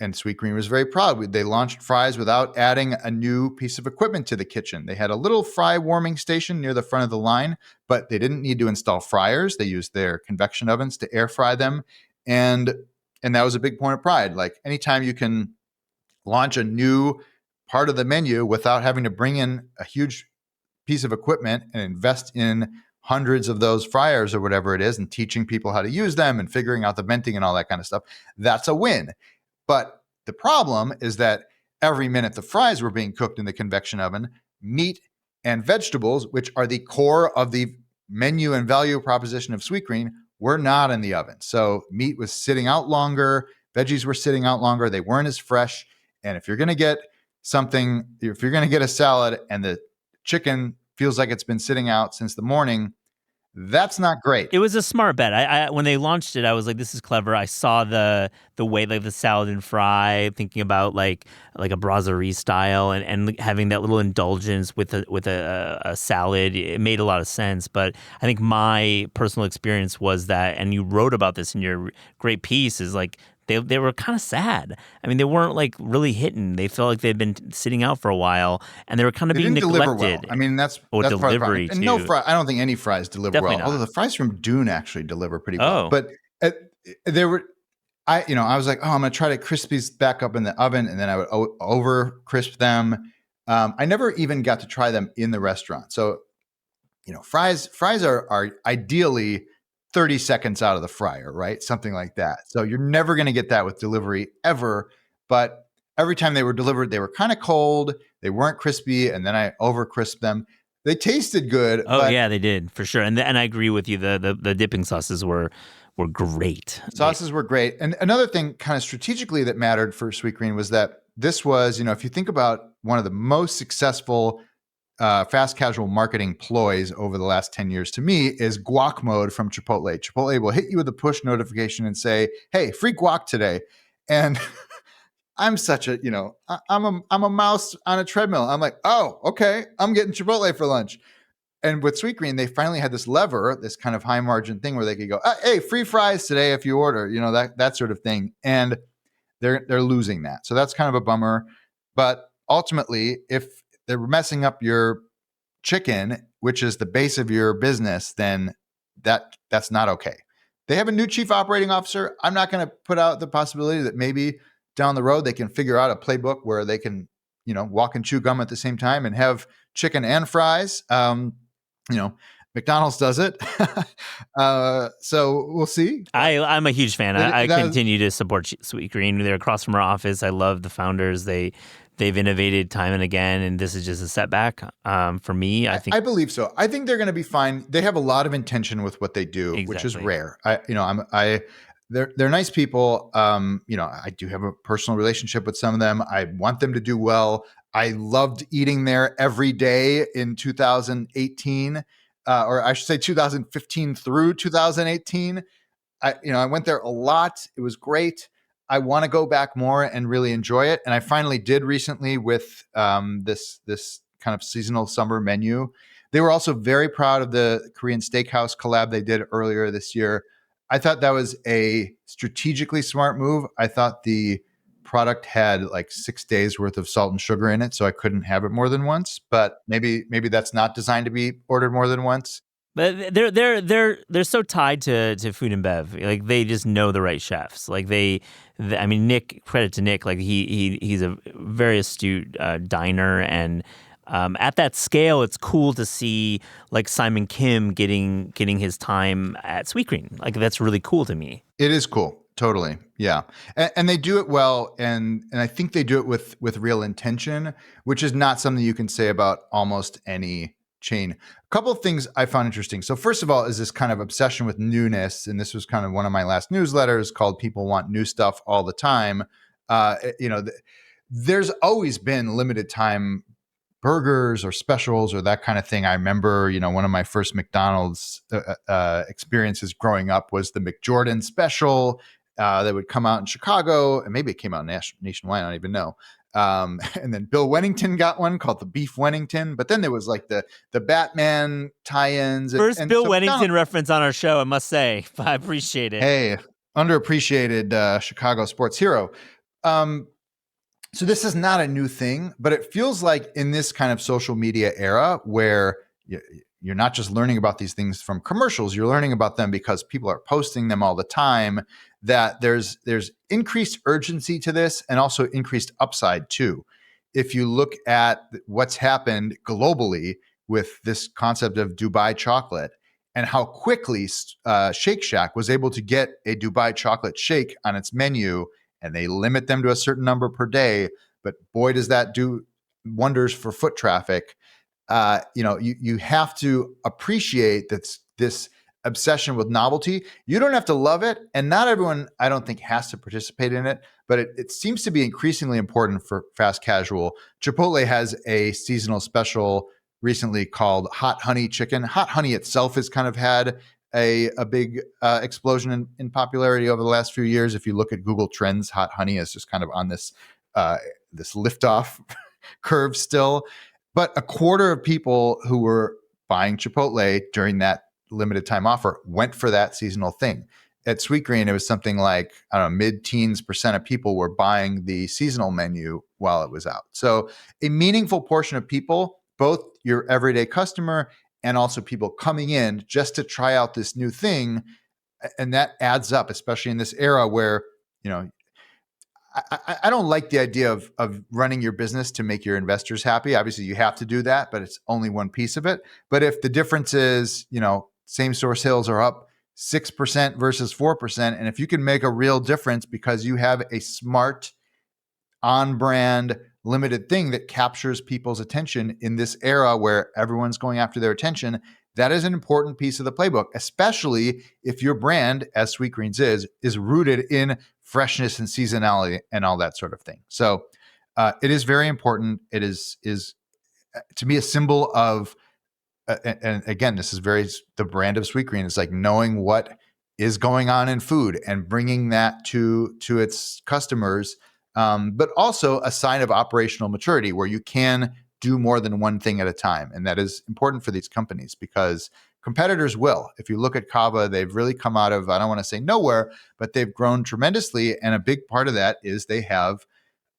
and Sweetgreen was very proud. They launched fries without adding a new piece of equipment to the kitchen. They had a little fry warming station near the front of the line, but they didn't need to install fryers. They used their convection ovens to air fry them. And that was a big point of pride. Like, anytime you can launch a new part of the menu without having to bring in a huge piece of equipment and invest in hundreds of those fryers or whatever it is, and teaching people how to use them and figuring out the venting and all that kind of stuff, that's a win. But the problem is that every minute the fries were being cooked in the convection oven, meat and vegetables, which are the core of the menu and value proposition of Sweetgreen, were not in the oven. So meat was sitting out longer, veggies were sitting out longer, they weren't as fresh. And if you're going to get a salad and the chicken feels like it's been sitting out since the morning, that's not great. It was a smart bet. I when they launched it, I was like, "This is clever." I saw the way, like, the salad and fry, thinking about like a brasserie style, and having that little indulgence with a salad. It made a lot of sense. But I think my personal experience was that, and you wrote about this in your great piece, is like, they were kind of sad. I mean, they weren't like really hitting. They felt like they'd been sitting out for a while, and they were kind of being neglected. Deliver well. I mean, that's delivery part of too. And I don't think any fries deliver Definitely well. not. Although the fries from Dune actually deliver pretty well. Oh. But there were, I was like, I'm going to try to crisp these back up in the oven, and then I would over crisp them. I never even got to try them in the restaurant. So, fries are ideally 30 seconds out of the fryer, right? Something like that. So you're never going to get that with delivery ever. But every time they were delivered, they were kind of cold. They weren't crispy. And then I over crisped them. They tasted good. Oh, yeah, they did, for sure. And I agree with you. The dipping sauces were great. Sauces were great. And another thing kind of strategically that mattered for Sweetgreen was that this was, if you think about one of the most successful fast casual marketing ploys over the last 10 years, to me, is guac mode from Chipotle. Chipotle will hit you with a push notification and say, "Hey, free guac today." And I'm such a, I'm a mouse on a treadmill. I'm like, oh, okay, I'm getting Chipotle for lunch. And with Sweetgreen, they finally had this lever, this kind of high margin thing where they could go, "Hey, free fries today if you order," that sort of thing. And they're losing that. So that's kind of a bummer. But ultimately, if they're messing up your chicken, which is the base of your business, then that's not okay. They have a new chief operating officer. I'm not going to put out the possibility that maybe down the road they can figure out a playbook where they can, walk and chew gum at the same time and have chicken and fries. McDonald's does it. So we'll see. I'm a huge fan. I continue to support Sweetgreen. They're across from our office. I love the founders. They've innovated time and again, and this is just a setback for me. I believe so. I think they're going to be fine. They have a lot of intention with what they do, exactly, which is rare. They're nice people. I do have a personal relationship with some of them. I want them to do well. I loved eating there every day in 2018, or I should say 2015 through 2018. I went there a lot. It was great. I want to go back more and really enjoy it. And I finally did recently with this kind of seasonal summer menu. They were also very proud of the Korean steakhouse collab they did earlier this year. I thought that was a strategically smart move. I thought the product had like 6 days worth of salt and sugar in it, so I couldn't have it more than once. But maybe that's not designed to be ordered more than once. But they're so tied to food and bev. Like they just know the right chefs. Like I mean, Nick, credit to Nick. Like he's a very astute diner, and at that scale, it's cool to see like Simon Kim getting his time at Sweetgreen. Like that's really cool to me. It is cool. Totally. Yeah. And they do it well. And I think they do it with real intention, which is not something you can say about almost any chain. A couple of things I found interesting. So first of all, is this kind of obsession with newness. And this was kind of one of my last newsletters called People Want New Stuff All the Time. There's always been limited time burgers or specials or that kind of thing. I remember, one of my first McDonald's experiences growing up was the McJordan special that would come out in Chicago, and maybe it came out nationwide. I don't even know. And then Bill Wennington got one called the Beef Wennington. But then there was like the Batman tie-ins. First Bill Wennington reference on our show, I must say. I appreciate it. Hey, underappreciated Chicago sports hero. So this is not a new thing, but it feels like in this kind of social media era where you're not just learning about these things from commercials, you're learning about them because people are posting them all the time, that there's increased urgency to this and also increased upside too. If you look at what's happened globally with this concept of Dubai chocolate and how quickly Shake Shack was able to get a Dubai chocolate shake on its menu, and they limit them to a certain number per day, but boy, does that do wonders for foot traffic. You have to appreciate this obsession with novelty. You don't have to love it, and not everyone, I don't think, has to participate in it, but it seems to be increasingly important for fast casual. Chipotle has a seasonal special recently called Hot Honey Chicken. Hot Honey itself has kind of had a big explosion in popularity over the last few years. If you look at Google Trends, Hot Honey is just kind of on this liftoff curve still. But a quarter of people who were buying Chipotle during that limited time offer went for that seasonal thing. At Sweetgreen, it was something like, I don't know, mid-teens % of people were buying the seasonal menu while it was out. So a meaningful portion of people, both your everyday customer and also people coming in just to try out this new thing. And that adds up, especially in this era where, I don't like the idea of running your business to make your investors happy. Obviously, you have to do that, but it's only one piece of it. But if the difference is, same store sales are up 6% versus 4%, and if you can make a real difference because you have a smart, on-brand, limited thing that captures people's attention in this era where everyone's going after their attention, that is an important piece of the playbook, especially if your brand, as Sweetgreen's is rooted in freshness and seasonality and all that sort of thing. So it is very important. It is to me a symbol of, and again, this is the brand of Sweetgreen. It's like knowing what is going on in food and bringing that to its customers. But also a sign of operational maturity where you can do more than one thing at a time. And that is important for these companies because competitors will. If you look at Cava, they've really come out of, I don't want to say nowhere, but they've grown tremendously. And a big part of that is they have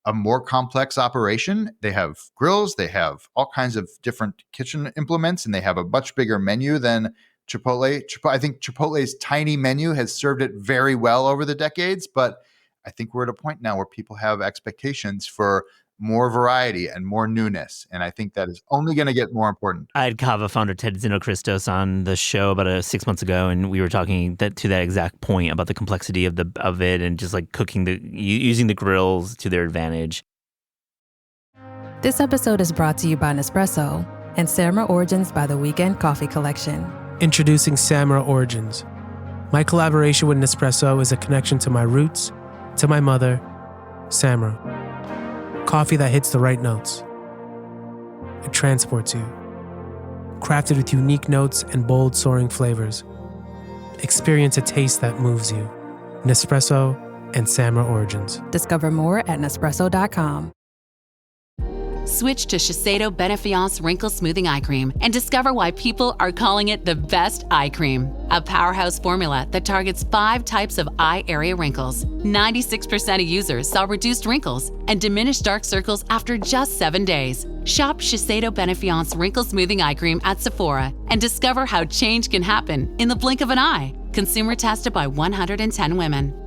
a more complex operation. They have grills, they have all kinds of different kitchen implements, and they have a much bigger menu than Chipotle. I think Chipotle's tiny menu has served it very well over the decades, but I think we're at a point now where people have expectations for more variety and more newness. And I think that is only going to get more important. I had Cava founder Ted Zino-Christos on the show about 6 months ago, and we were talking to that exact point about the complexity of it and just like using the grills to their advantage. This episode is brought to you by Nespresso and Samra Origins by the Weekend Coffee Collection. Introducing Samra Origins. My collaboration with Nespresso is a connection to my roots, to my mother, Samra. Coffee that hits the right notes. It transports you. Crafted with unique notes and bold, soaring flavors. Experience a taste that moves you. Nespresso and Samra Origins. Discover more at Nespresso.com. Switch to Shiseido Benefiance Wrinkle Smoothing Eye Cream and discover why people are calling it the best eye cream. A powerhouse formula that targets 5 types of eye area wrinkles. 96% of users saw reduced wrinkles and diminished dark circles after just 7 days. Shop Shiseido Benefiance Wrinkle Smoothing Eye Cream at Sephora and discover how change can happen in the blink of an eye. Consumer tested by 110 women.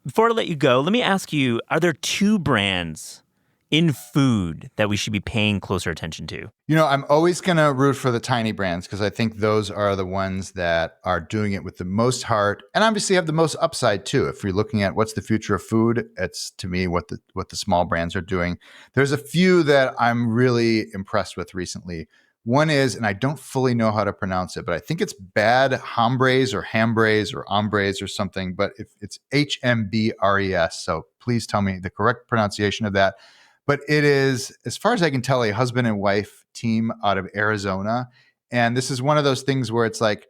Before I let you go, let me ask you, are there 2 brands in food that we should be paying closer attention to? I'm always going to root for the tiny brands because I think those are the ones that are doing it with the most heart and obviously have the most upside too. If you're looking at what's the future of food, it's to me what the small brands are doing. There's a few that I'm really impressed with recently. One is, and I don't fully know how to pronounce it, but I think it's Bad Hombres or Hambres or Hombres or something, but if it's Hmbres. So please tell me the correct pronunciation of that. But it is, as far as I can tell, a husband and wife team out of Arizona. And this is one of those things where it's like,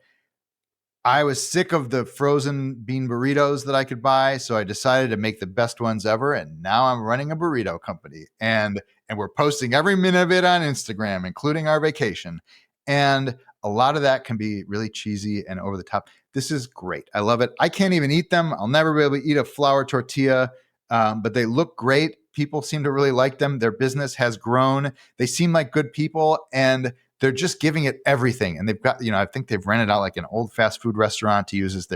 I was sick of the frozen bean burritos that I could buy, so I decided to make the best ones ever. And now I'm running a burrito company, and we're posting every minute of it on Instagram, including our vacation. And a lot of that can be really cheesy and over the top. This is great. I love it. I can't even eat them. I'll never be able to eat a flour tortilla, but they look great. People seem to really like them. Their business has grown. They seem like good people, and they're just giving it everything. And they've got, I think they've rented out like an old fast food restaurant to use as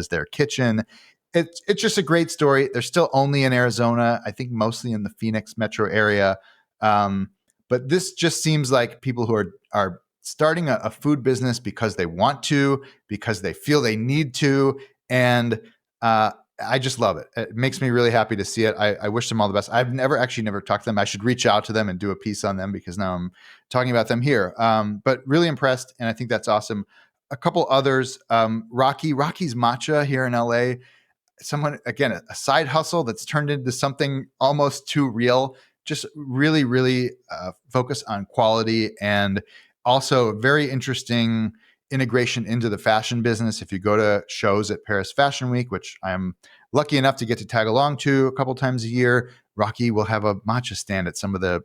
their kitchen. It's just a great story. They're still only in Arizona, I think mostly in the Phoenix metro area. But this just seems like people who are starting a food business because they want to, because they feel they need to. And I just love it. It makes me really happy to see it. I wish them all the best. I've never talked to them. I should reach out to them and do a piece on them because now I'm talking about them here. But really impressed. And I think that's awesome. A couple others, Rocky's Matcha here in LA. Someone, again, a side hustle that's turned into something almost too real. Just really, really focus on quality and also very interesting integration into the fashion business. If you go to shows at Paris Fashion Week, which I'm lucky enough to get to tag along to a couple times a year, Rocky will have a matcha stand at some of the,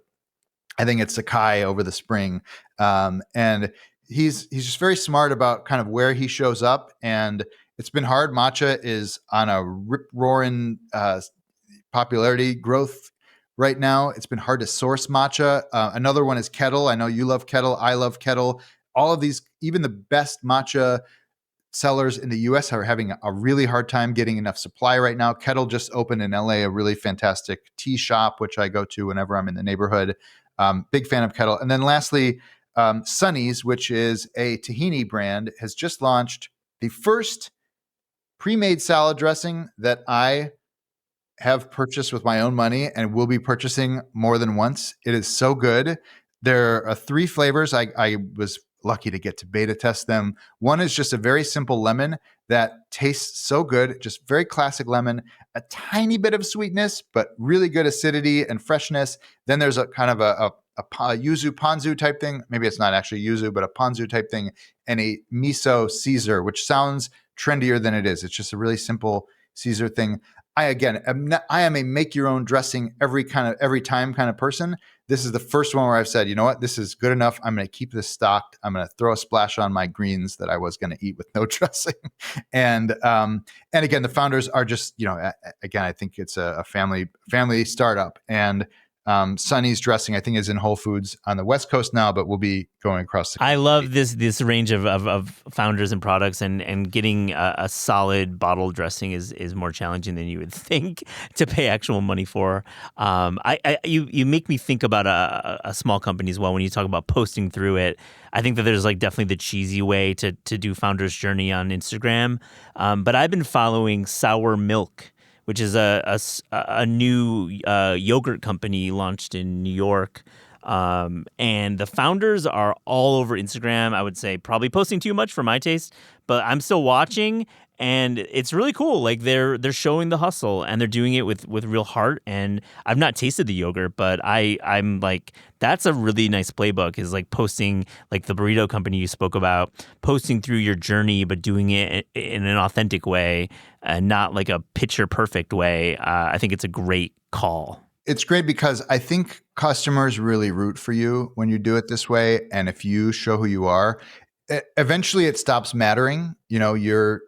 I think it's Sakai over the spring. And he's just very smart about kind of where he shows up. And it's been hard. Matcha is on a rip-roaring popularity growth right now. It's been hard to source matcha. Another one is Kettle. I know you love Kettle. I love Kettle. All of these, even the best matcha sellers in the US are having a really hard time getting enough supply right now. Kettle just opened in LA a really fantastic tea shop, which I go to whenever I'm in the neighborhood. Big fan of Kettle. And then lastly, Sonny's, which is a tahini brand, has just launched the first pre-made salad dressing that I have purchased with my own money and will be purchasing more than once. It is so good. There are 3 flavors. I was lucky to get to beta test them. One is just a very simple lemon that tastes so good, just very classic lemon, a tiny bit of sweetness, but really good acidity and freshness. Then there's a kind of a yuzu ponzu type thing. Maybe it's not actually yuzu, but a ponzu type thing, and a miso Caesar, which sounds trendier than it is. It's just a really simple Caesar thing. I am a make your own dressing every time kind of person. This is the first one where I've said, you know what, this is good enough. I'm going to keep this stocked. I'm going to throw a splash on my greens that I was going to eat with no dressing. And again, the founders are just, again, I think it's a family startup. And Sonny's dressing, I think, is in Whole Foods on the West Coast now, but we'll be going across the country. I love this range of founders and products, and getting a solid bottle dressing is more challenging than you would think to pay actual money for. You make me think about a small company as well when you talk about posting through it. I think that there's definitely the cheesy way to do Founder's Journey on Instagram, but I've been following Sour Milk, which is a new yogurt company launched in New York. And the founders are all over Instagram. I would say probably posting too much for my taste, but I'm still watching. and it's really cool. Like they're showing the hustle and they're doing it with real heart. And I've not tasted the yogurt, but I'm like, that's a really nice playbook, is like posting, like the burrito company you spoke about, posting through your journey, but doing it in an authentic way and not like a picture perfect way. I think it's a great call. It's great because I think customers really root for you when you do it this way. And if you show who you are, eventually it stops mattering. You know, your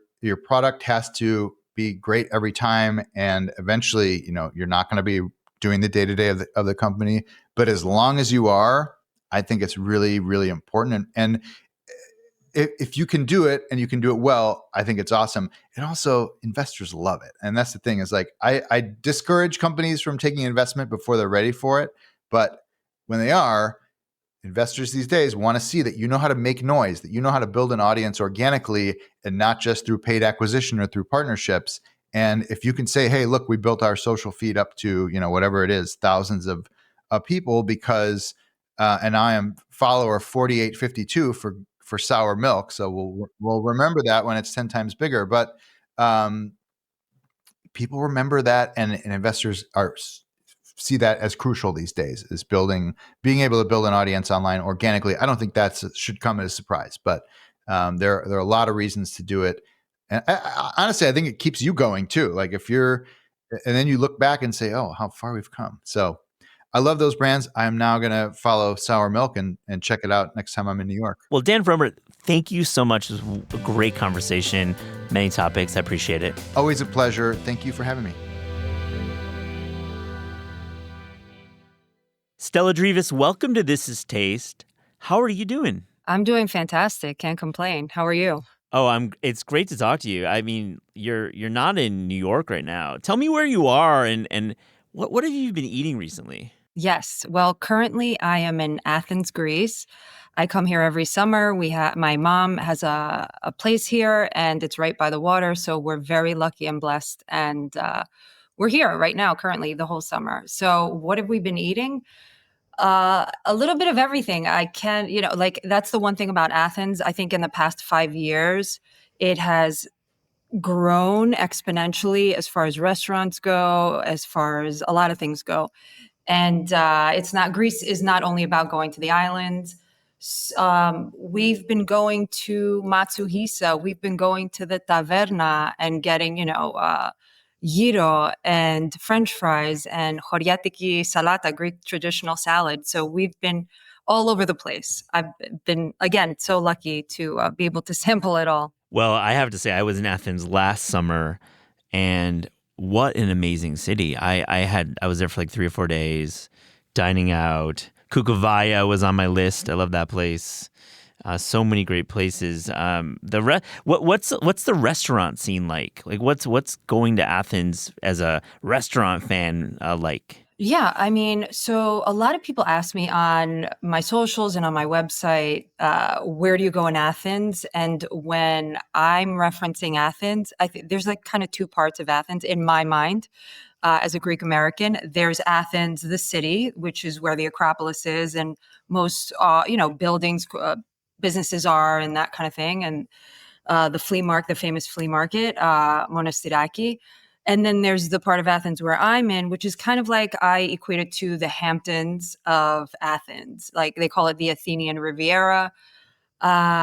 product has to be great every time. And eventually, you know, you're not going to be doing the day-to-day of the company. But as long as you are, I think it's really, really important. And if you can do it and you can do it well, I think it's awesome. And also investors love it. And that's the thing, is like, I discourage companies from taking investment before they're ready for it. But when they are, investors these days want to see that you know how to make noise, that you know how to build an audience organically and not just through paid acquisition or through partnerships. And if you can say, hey, look, we built our social feed up to, you know, whatever it is, thousands of people because, and I am follower 4852 for sour milk. So we'll remember that when it's 10 times bigger. But people remember that, and investors see that as crucial these days, is being able to build an audience online organically. I don't think that should come as a surprise, but there are a lot of reasons to do it. And honestly, I think it keeps you going too. Like and then you look back and say, oh, how far we've come. So I love those brands. I'm now going to follow Sour Milk and check it out next time I'm in New York. Well, Dan Frommer, thank you so much. It was a great conversation. Many topics. I appreciate it. Always a pleasure. Thank you for having me. Stella Drivas, welcome to This Is Taste. How are you doing? I'm doing fantastic. Can't complain. How are you? Oh, it's great to talk to you. I mean, you're not in New York right now. Tell me where you are and what have you been eating recently? Yes. Well, currently I am in Athens, Greece. I come here every summer. My mom has a place here, and it's right by the water. So we're very lucky and blessed. And we're here right now, currently, the whole summer. So what have we been eating? A little bit of everything. Like that's the one thing about Athens. I think in the past 5 years, it has grown exponentially as far as restaurants go, as far as a lot of things go. And Greece is not only about going to the islands. We've been going to Matsuhisa. We've been going to the taverna and getting, gyro and French fries and choriatiki salata, Greek traditional salad. So we've been all over the place. I've been, again, so lucky to be able to sample it all. Well, I have to say, I was in Athens last summer, and what an amazing city. I was there for like 3 or 4 days, dining out. Kukuvaya was on my list. I love that place. So many great places. What's the restaurant scene like? Like what's going to Athens as a restaurant fan like? Yeah, I mean, so a lot of people ask me on my socials and on my website, where do you go in Athens? And when I'm referencing Athens, I think there's like kind of 2 parts of Athens in my mind. As a Greek American, there's Athens, the city, which is where the Acropolis is, and most, buildings, businesses are, and that kind of thing, and the famous flea market, Monastiraki. And then there's the part of Athens where I'm in, which is kind of like I equate it to the Hamptons of Athens. Like they call it the Athenian Riviera.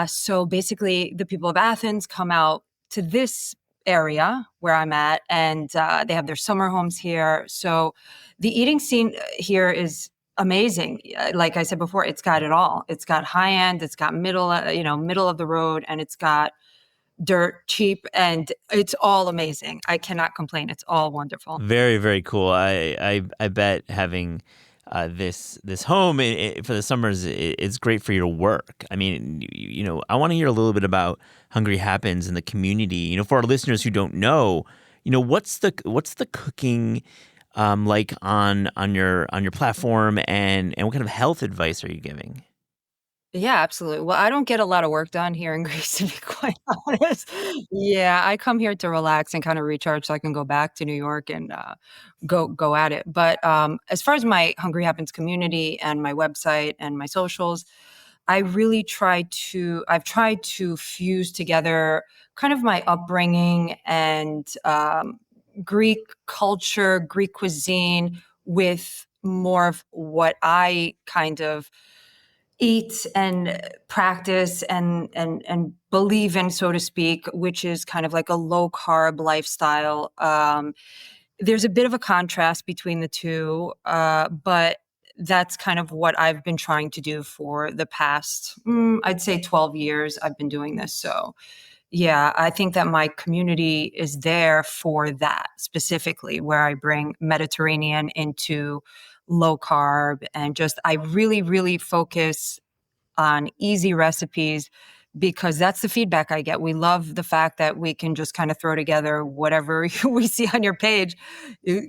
So basically, the people of Athens come out to this area where I'm at, and they have their summer homes here. So the eating scene here is amazing. Like I said before, it's got it all. It's got high end, it's got middle of the road, and it's got dirt cheap, and it's all amazing. I cannot complain. It's all wonderful. Very, very cool. I bet having this home for the summers is great for your work. I mean, I want to hear a little bit about Hungry Happens and the community. For our listeners who don't know, what's the cooking like on your platform, and what kind of health advice are you giving? Yeah, absolutely. Well, I don't get a lot of work done here in Greece, to be quite honest. Yeah, I come here to relax and kind of recharge so I can go back to New York and go at it. But as far as my Hungry Happens community and my website and my socials, I've tried to fuse together kind of my upbringing and Greek culture, Greek cuisine with more of what I kind of eat and practice and believe in, so to speak, which is kind of like a low carb lifestyle. There's a bit of a contrast between the two, but that's kind of what I've been trying to do for the past, I'd say 12 years I've been doing this. So yeah, I think that my community is there for that specifically, where I bring Mediterranean into low carb and just, I really, really focus on easy recipes because that's the feedback I get. We love the fact that we can just kind of throw together whatever we see on your page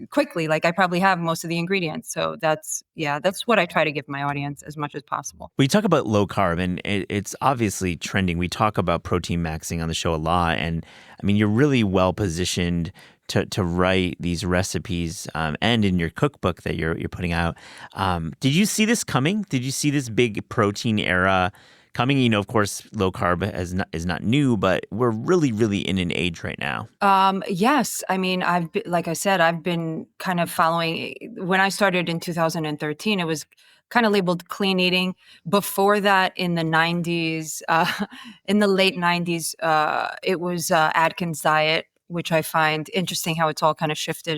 quickly. Like I probably have most of the ingredients. So that's what I try to give my audience as much as possible. We talk about low carb, and it's obviously trending. We talk about protein maxing on the show a lot, and I mean, you're really well positioned to write these recipes, and in your cookbook that you're putting out. Did you see this coming? Did you see this big protein era coming? You know, of course, low carb is not new, but we're really, really in an age right now. Yes. I mean, like I said, I've been kind of following. When I started in 2013, it was kind of labeled clean eating. Before that, in the 90s, in the late 90s, it was Atkins diet, which I find interesting how it's all kind of shifted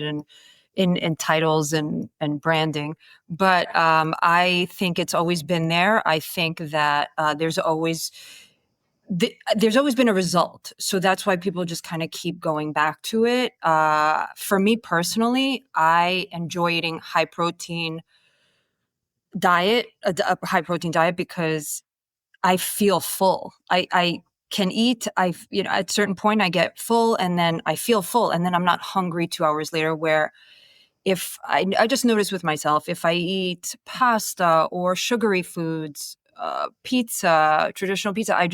in titles and branding. But I think it's always been there. I think that there's always been a result. So that's why people just kind of keep going back to it. For me personally, I enjoy eating high protein diet, a high protein diet, because I feel full. I can eat. At a certain point I get full and then I feel full and then I'm not hungry 2 hours later, where if I just notice with myself, if I eat pasta or sugary foods, pizza, traditional pizza,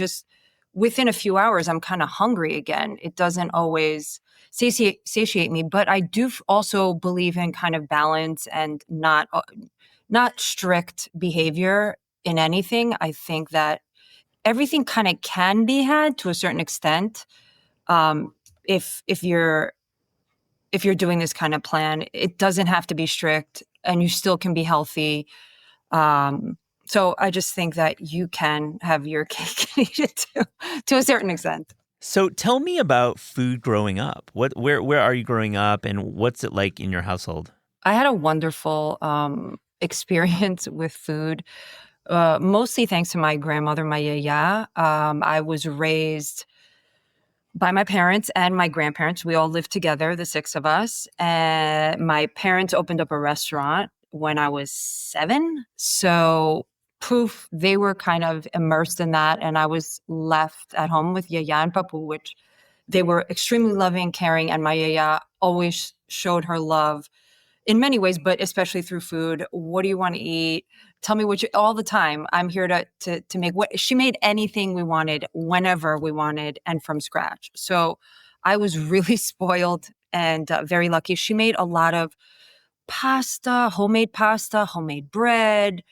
within a few hours, I'm kind of hungry again. It doesn't always satiate me, but I do also believe in kind of balance and not strict behavior in anything. I think that everything kind of can be had to a certain extent. If you're doing this kind of plan, it doesn't have to be strict and you still can be healthy. So I just think that you can have your cake and eat it too, to a certain extent. So tell me about food growing up. Where are you growing up, and what's it like in your household? I had a wonderful experience with food, mostly thanks to my grandmother, my yaya. I was raised by my parents and my grandparents. We all lived together, the six of us. And my parents opened up a restaurant when I was 7. So poof, they were kind of immersed in that. And I was left at home with Yaya and Papu, which they were extremely loving, caring. And my Yaya always showed her love in many ways, but especially through food. What do you want to eat? Tell me all the time. I'm here to make what she made, anything we wanted, whenever we wanted, and from scratch. So I was really spoiled and very lucky. She made a lot of pasta, homemade bread.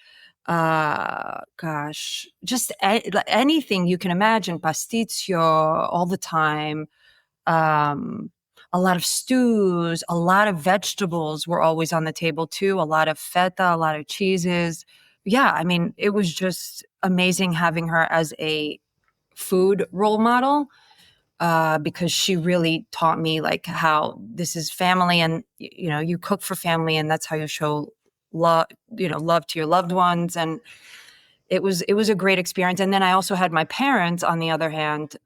Just anything you can imagine, pasticcio all the time. A lot of stews, a lot of vegetables were always on the table too, a lot of feta, a lot of cheeses. Yeah, I mean, it was just amazing having her as a food role model, because she really taught me like how this is family and, you cook for family and that's how you show love, love to your loved ones. And it was a great experience. And then I also had my parents, on the other hand,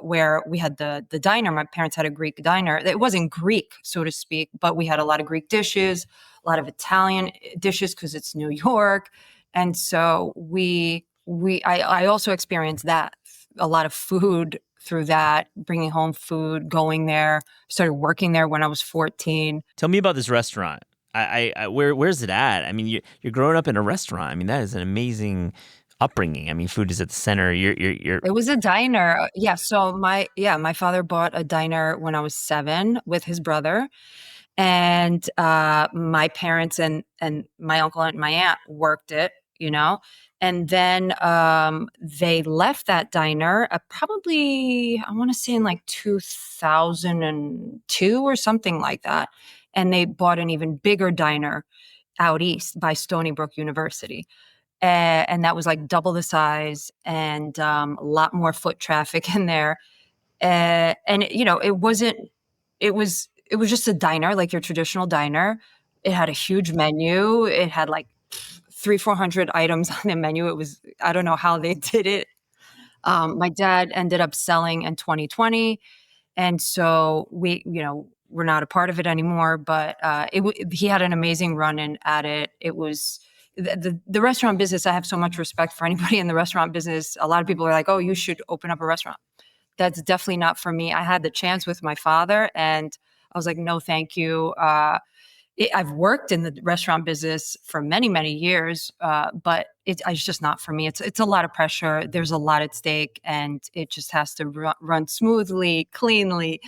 where we had the diner. My parents had a Greek diner. It wasn't Greek, so to speak, but we had a lot of Greek dishes, a lot of Italian dishes because it's New York. And so I also experienced that, a lot of food through that, bringing home food, going there. Started working there when I was 14. Tell me about this restaurant. Where's it at? I mean, you're growing up in a restaurant. I mean, that is an amazing upbringing. I mean, food is at the center. It was a diner. Yeah. So my father bought a diner when I was 7 with his brother, and my parents and my uncle and my aunt worked it. And then they left that diner probably, I want to say in like 2002 or something like that. And they bought an even bigger diner out east by Stony Brook University. And that was like double the size and a lot more foot traffic in there. And it was just a diner, like your traditional diner. It had a huge menu. It had like 400 items on the menu. It was, I don't know how they did it. My dad ended up selling in 2020. And so we're not a part of it anymore, but he had an amazing run-in at it. It was the restaurant business. I have so much respect for anybody in the restaurant business. A lot of people are like, oh, you should open up a restaurant. That's definitely not for me. I had the chance with my father and I was like, no, thank you. I've worked in the restaurant business for many, many years, but it's just not for me. It's a lot of pressure. There's a lot at stake and it just has to run smoothly, cleanly,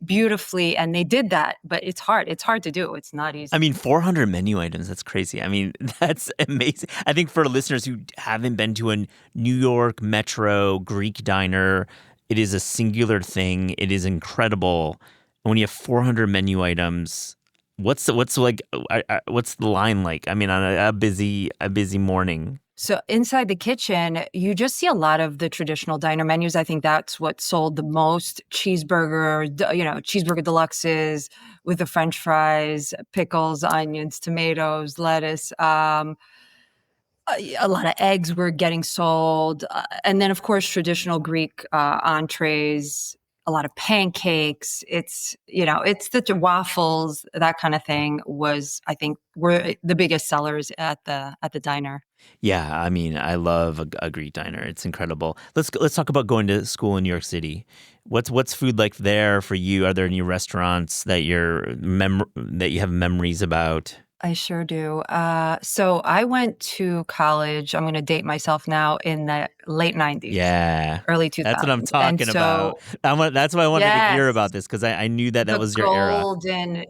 beautifully. And they did that, but it's hard. It's hard to do. It's not easy. I mean, 400 menu items, that's crazy. I mean, that's amazing. I think for listeners who haven't been to a New York Metro Greek diner, it is a singular thing. It is incredible. And when you have 400 menu items, what's the line like? I mean, on a busy morning. So inside the kitchen, you just see a lot of the traditional diner menus. I think that's what sold the most. Cheeseburger deluxes with the French fries, pickles, onions, tomatoes, lettuce. A lot of eggs were getting sold. And then, of course, traditional Greek entrees, a lot of pancakes. It's the waffles, that kind of thing were the biggest sellers at the diner. Yeah, I mean, I love a Greek diner. It's incredible. Let's talk about going to school in New York City. What's food like there for you? Are there any restaurants that that you have memories about? I sure do. So I went to college. I'm going to date myself now in the late 90s. Yeah. Early 2000s. That's what I'm talking about. That's why I wanted to hear about this because I knew that was your era. The golden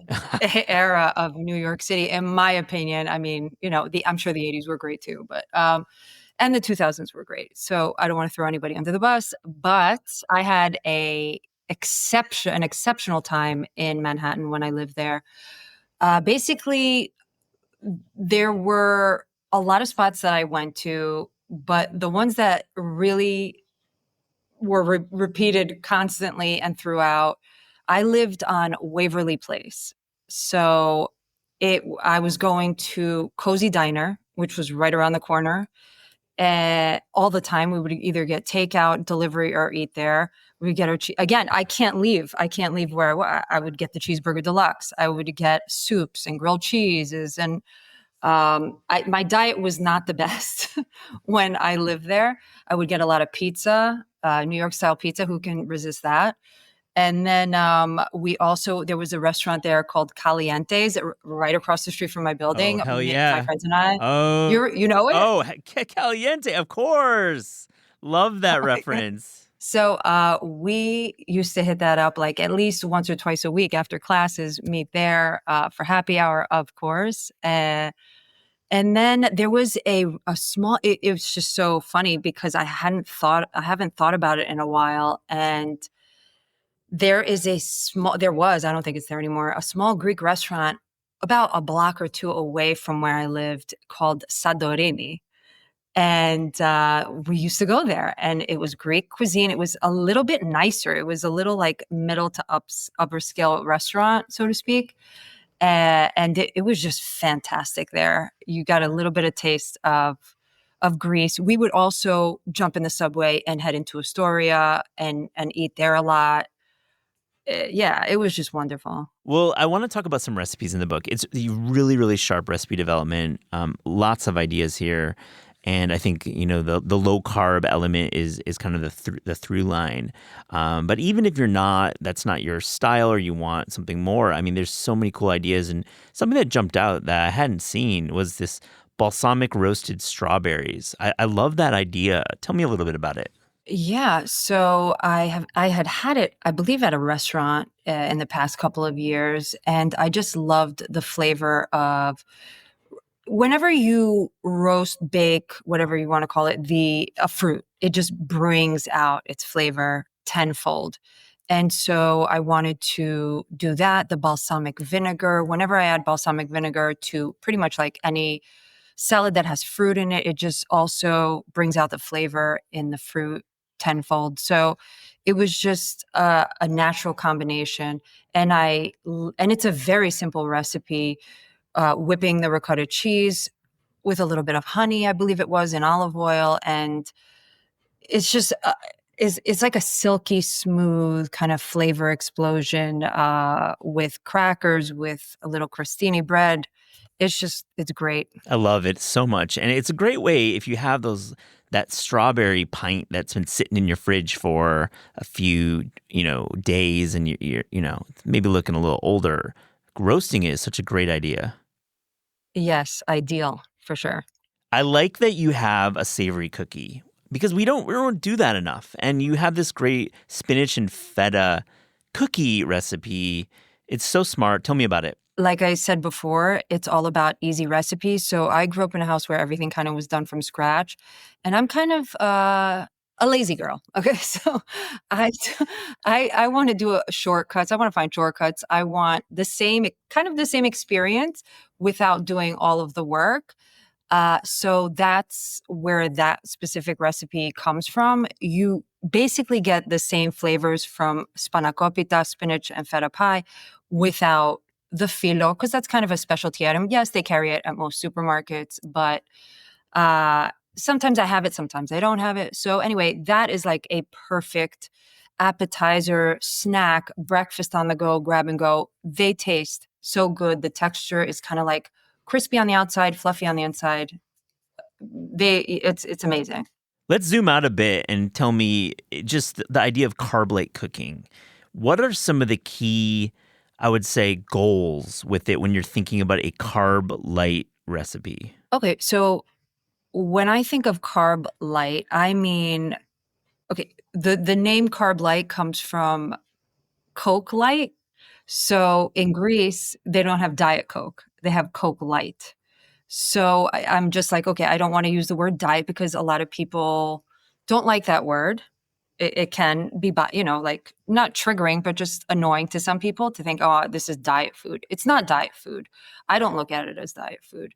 era of New York City, in my opinion. I mean, I'm sure the 80s were great too, but and the 2000s were great. So I don't want to throw anybody under the bus, but I had an exceptional time in Manhattan when I lived there. Basically, there were a lot of spots that I went to, but the ones that really were repeated constantly and throughout, I lived on Waverly Place. So I was going to Cozy Diner, which was right around the corner. All the time, we would either get takeout, delivery, or eat there. We get again. I can't leave where I would get the cheeseburger deluxe. I would get soups and grilled cheeses, and my diet was not the best when I lived there. I would get a lot of pizza, New York style pizza. Who can resist that? And then there was a restaurant there called Caliente's right across the street from my building. Oh, hell yeah. My friends and I. Oh, you know it? Oh, Caliente, of course. Love that reference. So we used to hit that up like at least once or twice a week after classes, meet there for happy hour, of course. And then there was a small, it was just so funny because I haven't thought about it in a while. And there was, I don't think it's there anymore, a small Greek restaurant about a block or two away from where I lived called Sadorini. And we used to go there and it was Greek cuisine. It was a little bit nicer. It was a little like middle to upper scale restaurant, so to speak. And it was just fantastic there. You got a little bit of taste of Greece. We would also jump in the subway and head into Astoria and eat there a lot. Yeah, it was just wonderful. Well, I want to talk about some recipes in the book. It's really, really sharp recipe development. Lots of ideas here. And I think, the low carb element is kind of the through line. But even if that's not your style or you want something more, I mean, there's so many cool ideas. And something that jumped out that I hadn't seen was this balsamic roasted strawberries. I love that idea. Tell me a little bit about it. Yeah, so I had it, I believe, at a restaurant in the past couple of years, and I just loved the flavor of whenever you roast, bake, whatever you want to call it, a fruit, it just brings out its flavor tenfold. And so I wanted to do that. The balsamic vinegar, whenever I add balsamic vinegar to pretty much like any salad that has fruit in it, it just also brings out the flavor in the fruit tenfold. So it was just a natural combination. And it's a very simple recipe. Whipping the ricotta cheese with a little bit of honey, I believe it was, and olive oil, and it's just it's like a silky smooth kind of flavor explosion with crackers, with a little crostini bread. It's great. I love it so much. And it's a great way if you have that strawberry pint that's been sitting in your fridge for a few, days and you're maybe looking a little older. Roasting it is such a great idea. Yes, ideal for sure. I like that you have a savory cookie because we don't do that enough. And you have this great spinach and feta cookie recipe. It's so smart. Tell me about it. Like I said before, it's all about easy recipes. So I grew up in a house where everything kind of was done from scratch. And I'm kind of a lazy girl. Okay. So I want to do shortcuts. I want to find shortcuts. I want the same experience without doing all of the work. So that's where that specific recipe comes from. You basically get the same flavors from spanakopita, spinach, and feta pie without the filo, because that's kind of a specialty item. Yes, they carry it at most supermarkets, but sometimes I have it, sometimes I don't have it. So anyway, that is like a perfect appetizer, snack, breakfast on the go, grab and go. They taste so good. The texture is kind of like crispy on the outside, fluffy on the inside. It's amazing. Let's zoom out a bit and tell me just the idea of carb light cooking. What are some of the key, I would say, goals with it when you're thinking about a carb light recipe? Okay, so when I think of carb light, I mean, the name carb light comes from Coke Light. So in Greece, they don't have Diet Coke. They have Coke Light. So I'm just like, okay, I don't want to use the word diet because a lot of people don't like that word. It can be, like not triggering, but just annoying to some people to think, oh, this is diet food. It's not diet food. I don't look at it as diet food.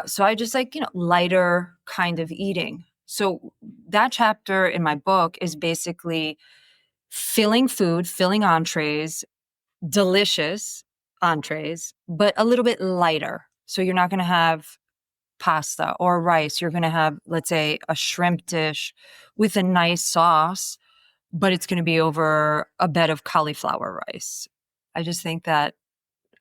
So I just like, lighter kind of eating. So that chapter in my book is basically filling entrees, delicious entrees, but a little bit lighter. So you're not going to have pasta or rice. You're going to have, let's say, a shrimp dish with a nice sauce, but it's going to be over a bed of cauliflower rice. I just think that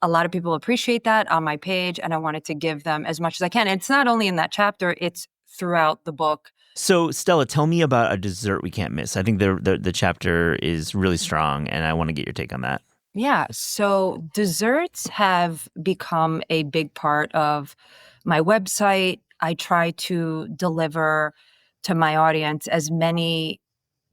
a lot of people appreciate that on my page, and I wanted to give them as much as I can. And it's not only in that chapter, it's throughout the book. So, Stella, tell me about a dessert we can't miss. I think the chapter is really strong, and I want to get your take on that. Yeah, so desserts have become a big part of my website. I try to deliver to my audience as many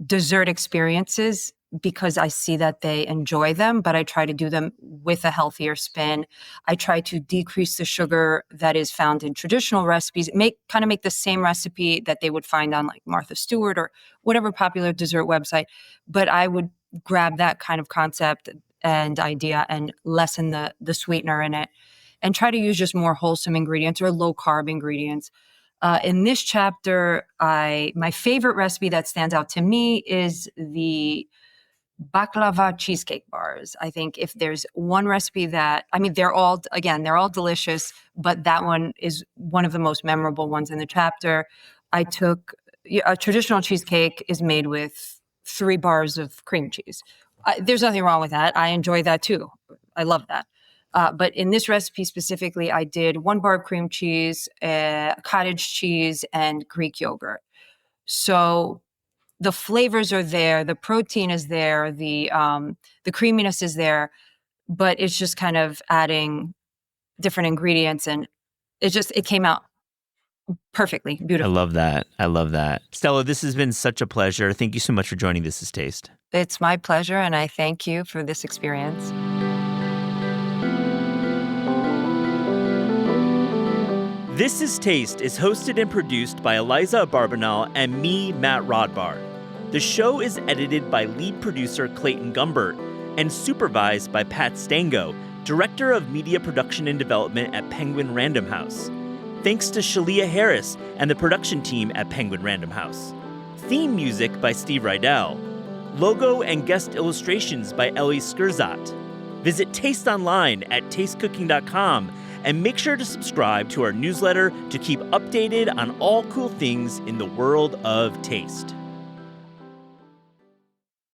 dessert experiences because I see that they enjoy them, but I try to do them with a healthier spin. I try to decrease the sugar that is found in traditional recipes, make the same recipe that they would find on like Martha Stewart or whatever popular dessert website, but I would grab that kind of concept and idea and lessen the sweetener in it and try to use just more wholesome ingredients or low carb ingredients. In this chapter, my favorite recipe that stands out to me is the baklava cheesecake bars. I think if there's one recipe they're all delicious, but that one is one of the most memorable ones in the chapter. I took a traditional cheesecake is made with 3 bars of cream cheese. There's nothing wrong with that. I enjoy that too. I love that. But in this recipe specifically, I did 1 bar of cream cheese, cottage cheese, and Greek yogurt. So the flavors are there, the protein is there, the creaminess is there, but it's just kind of adding different ingredients, and it came out perfectly beautiful. I love that. Stella, this has been such a pleasure. Thank you so much for joining This Is Taste. It's my pleasure, and I thank you for this experience. This is Taste is hosted and produced by Eliza Barbanel and me, Matt Rodbard. The show is edited by lead producer Clayton Gumbert and supervised by Pat Stango, Director of Media Production and Development at Penguin Random House. Thanks to Shalia Harris and the production team at Penguin Random House. Theme music by Steve Rydell. Logo and guest illustrations by Ellie Skurzat. Visit Taste online at tastecooking.com and make sure to subscribe to our newsletter to keep updated on all cool things in the world of taste.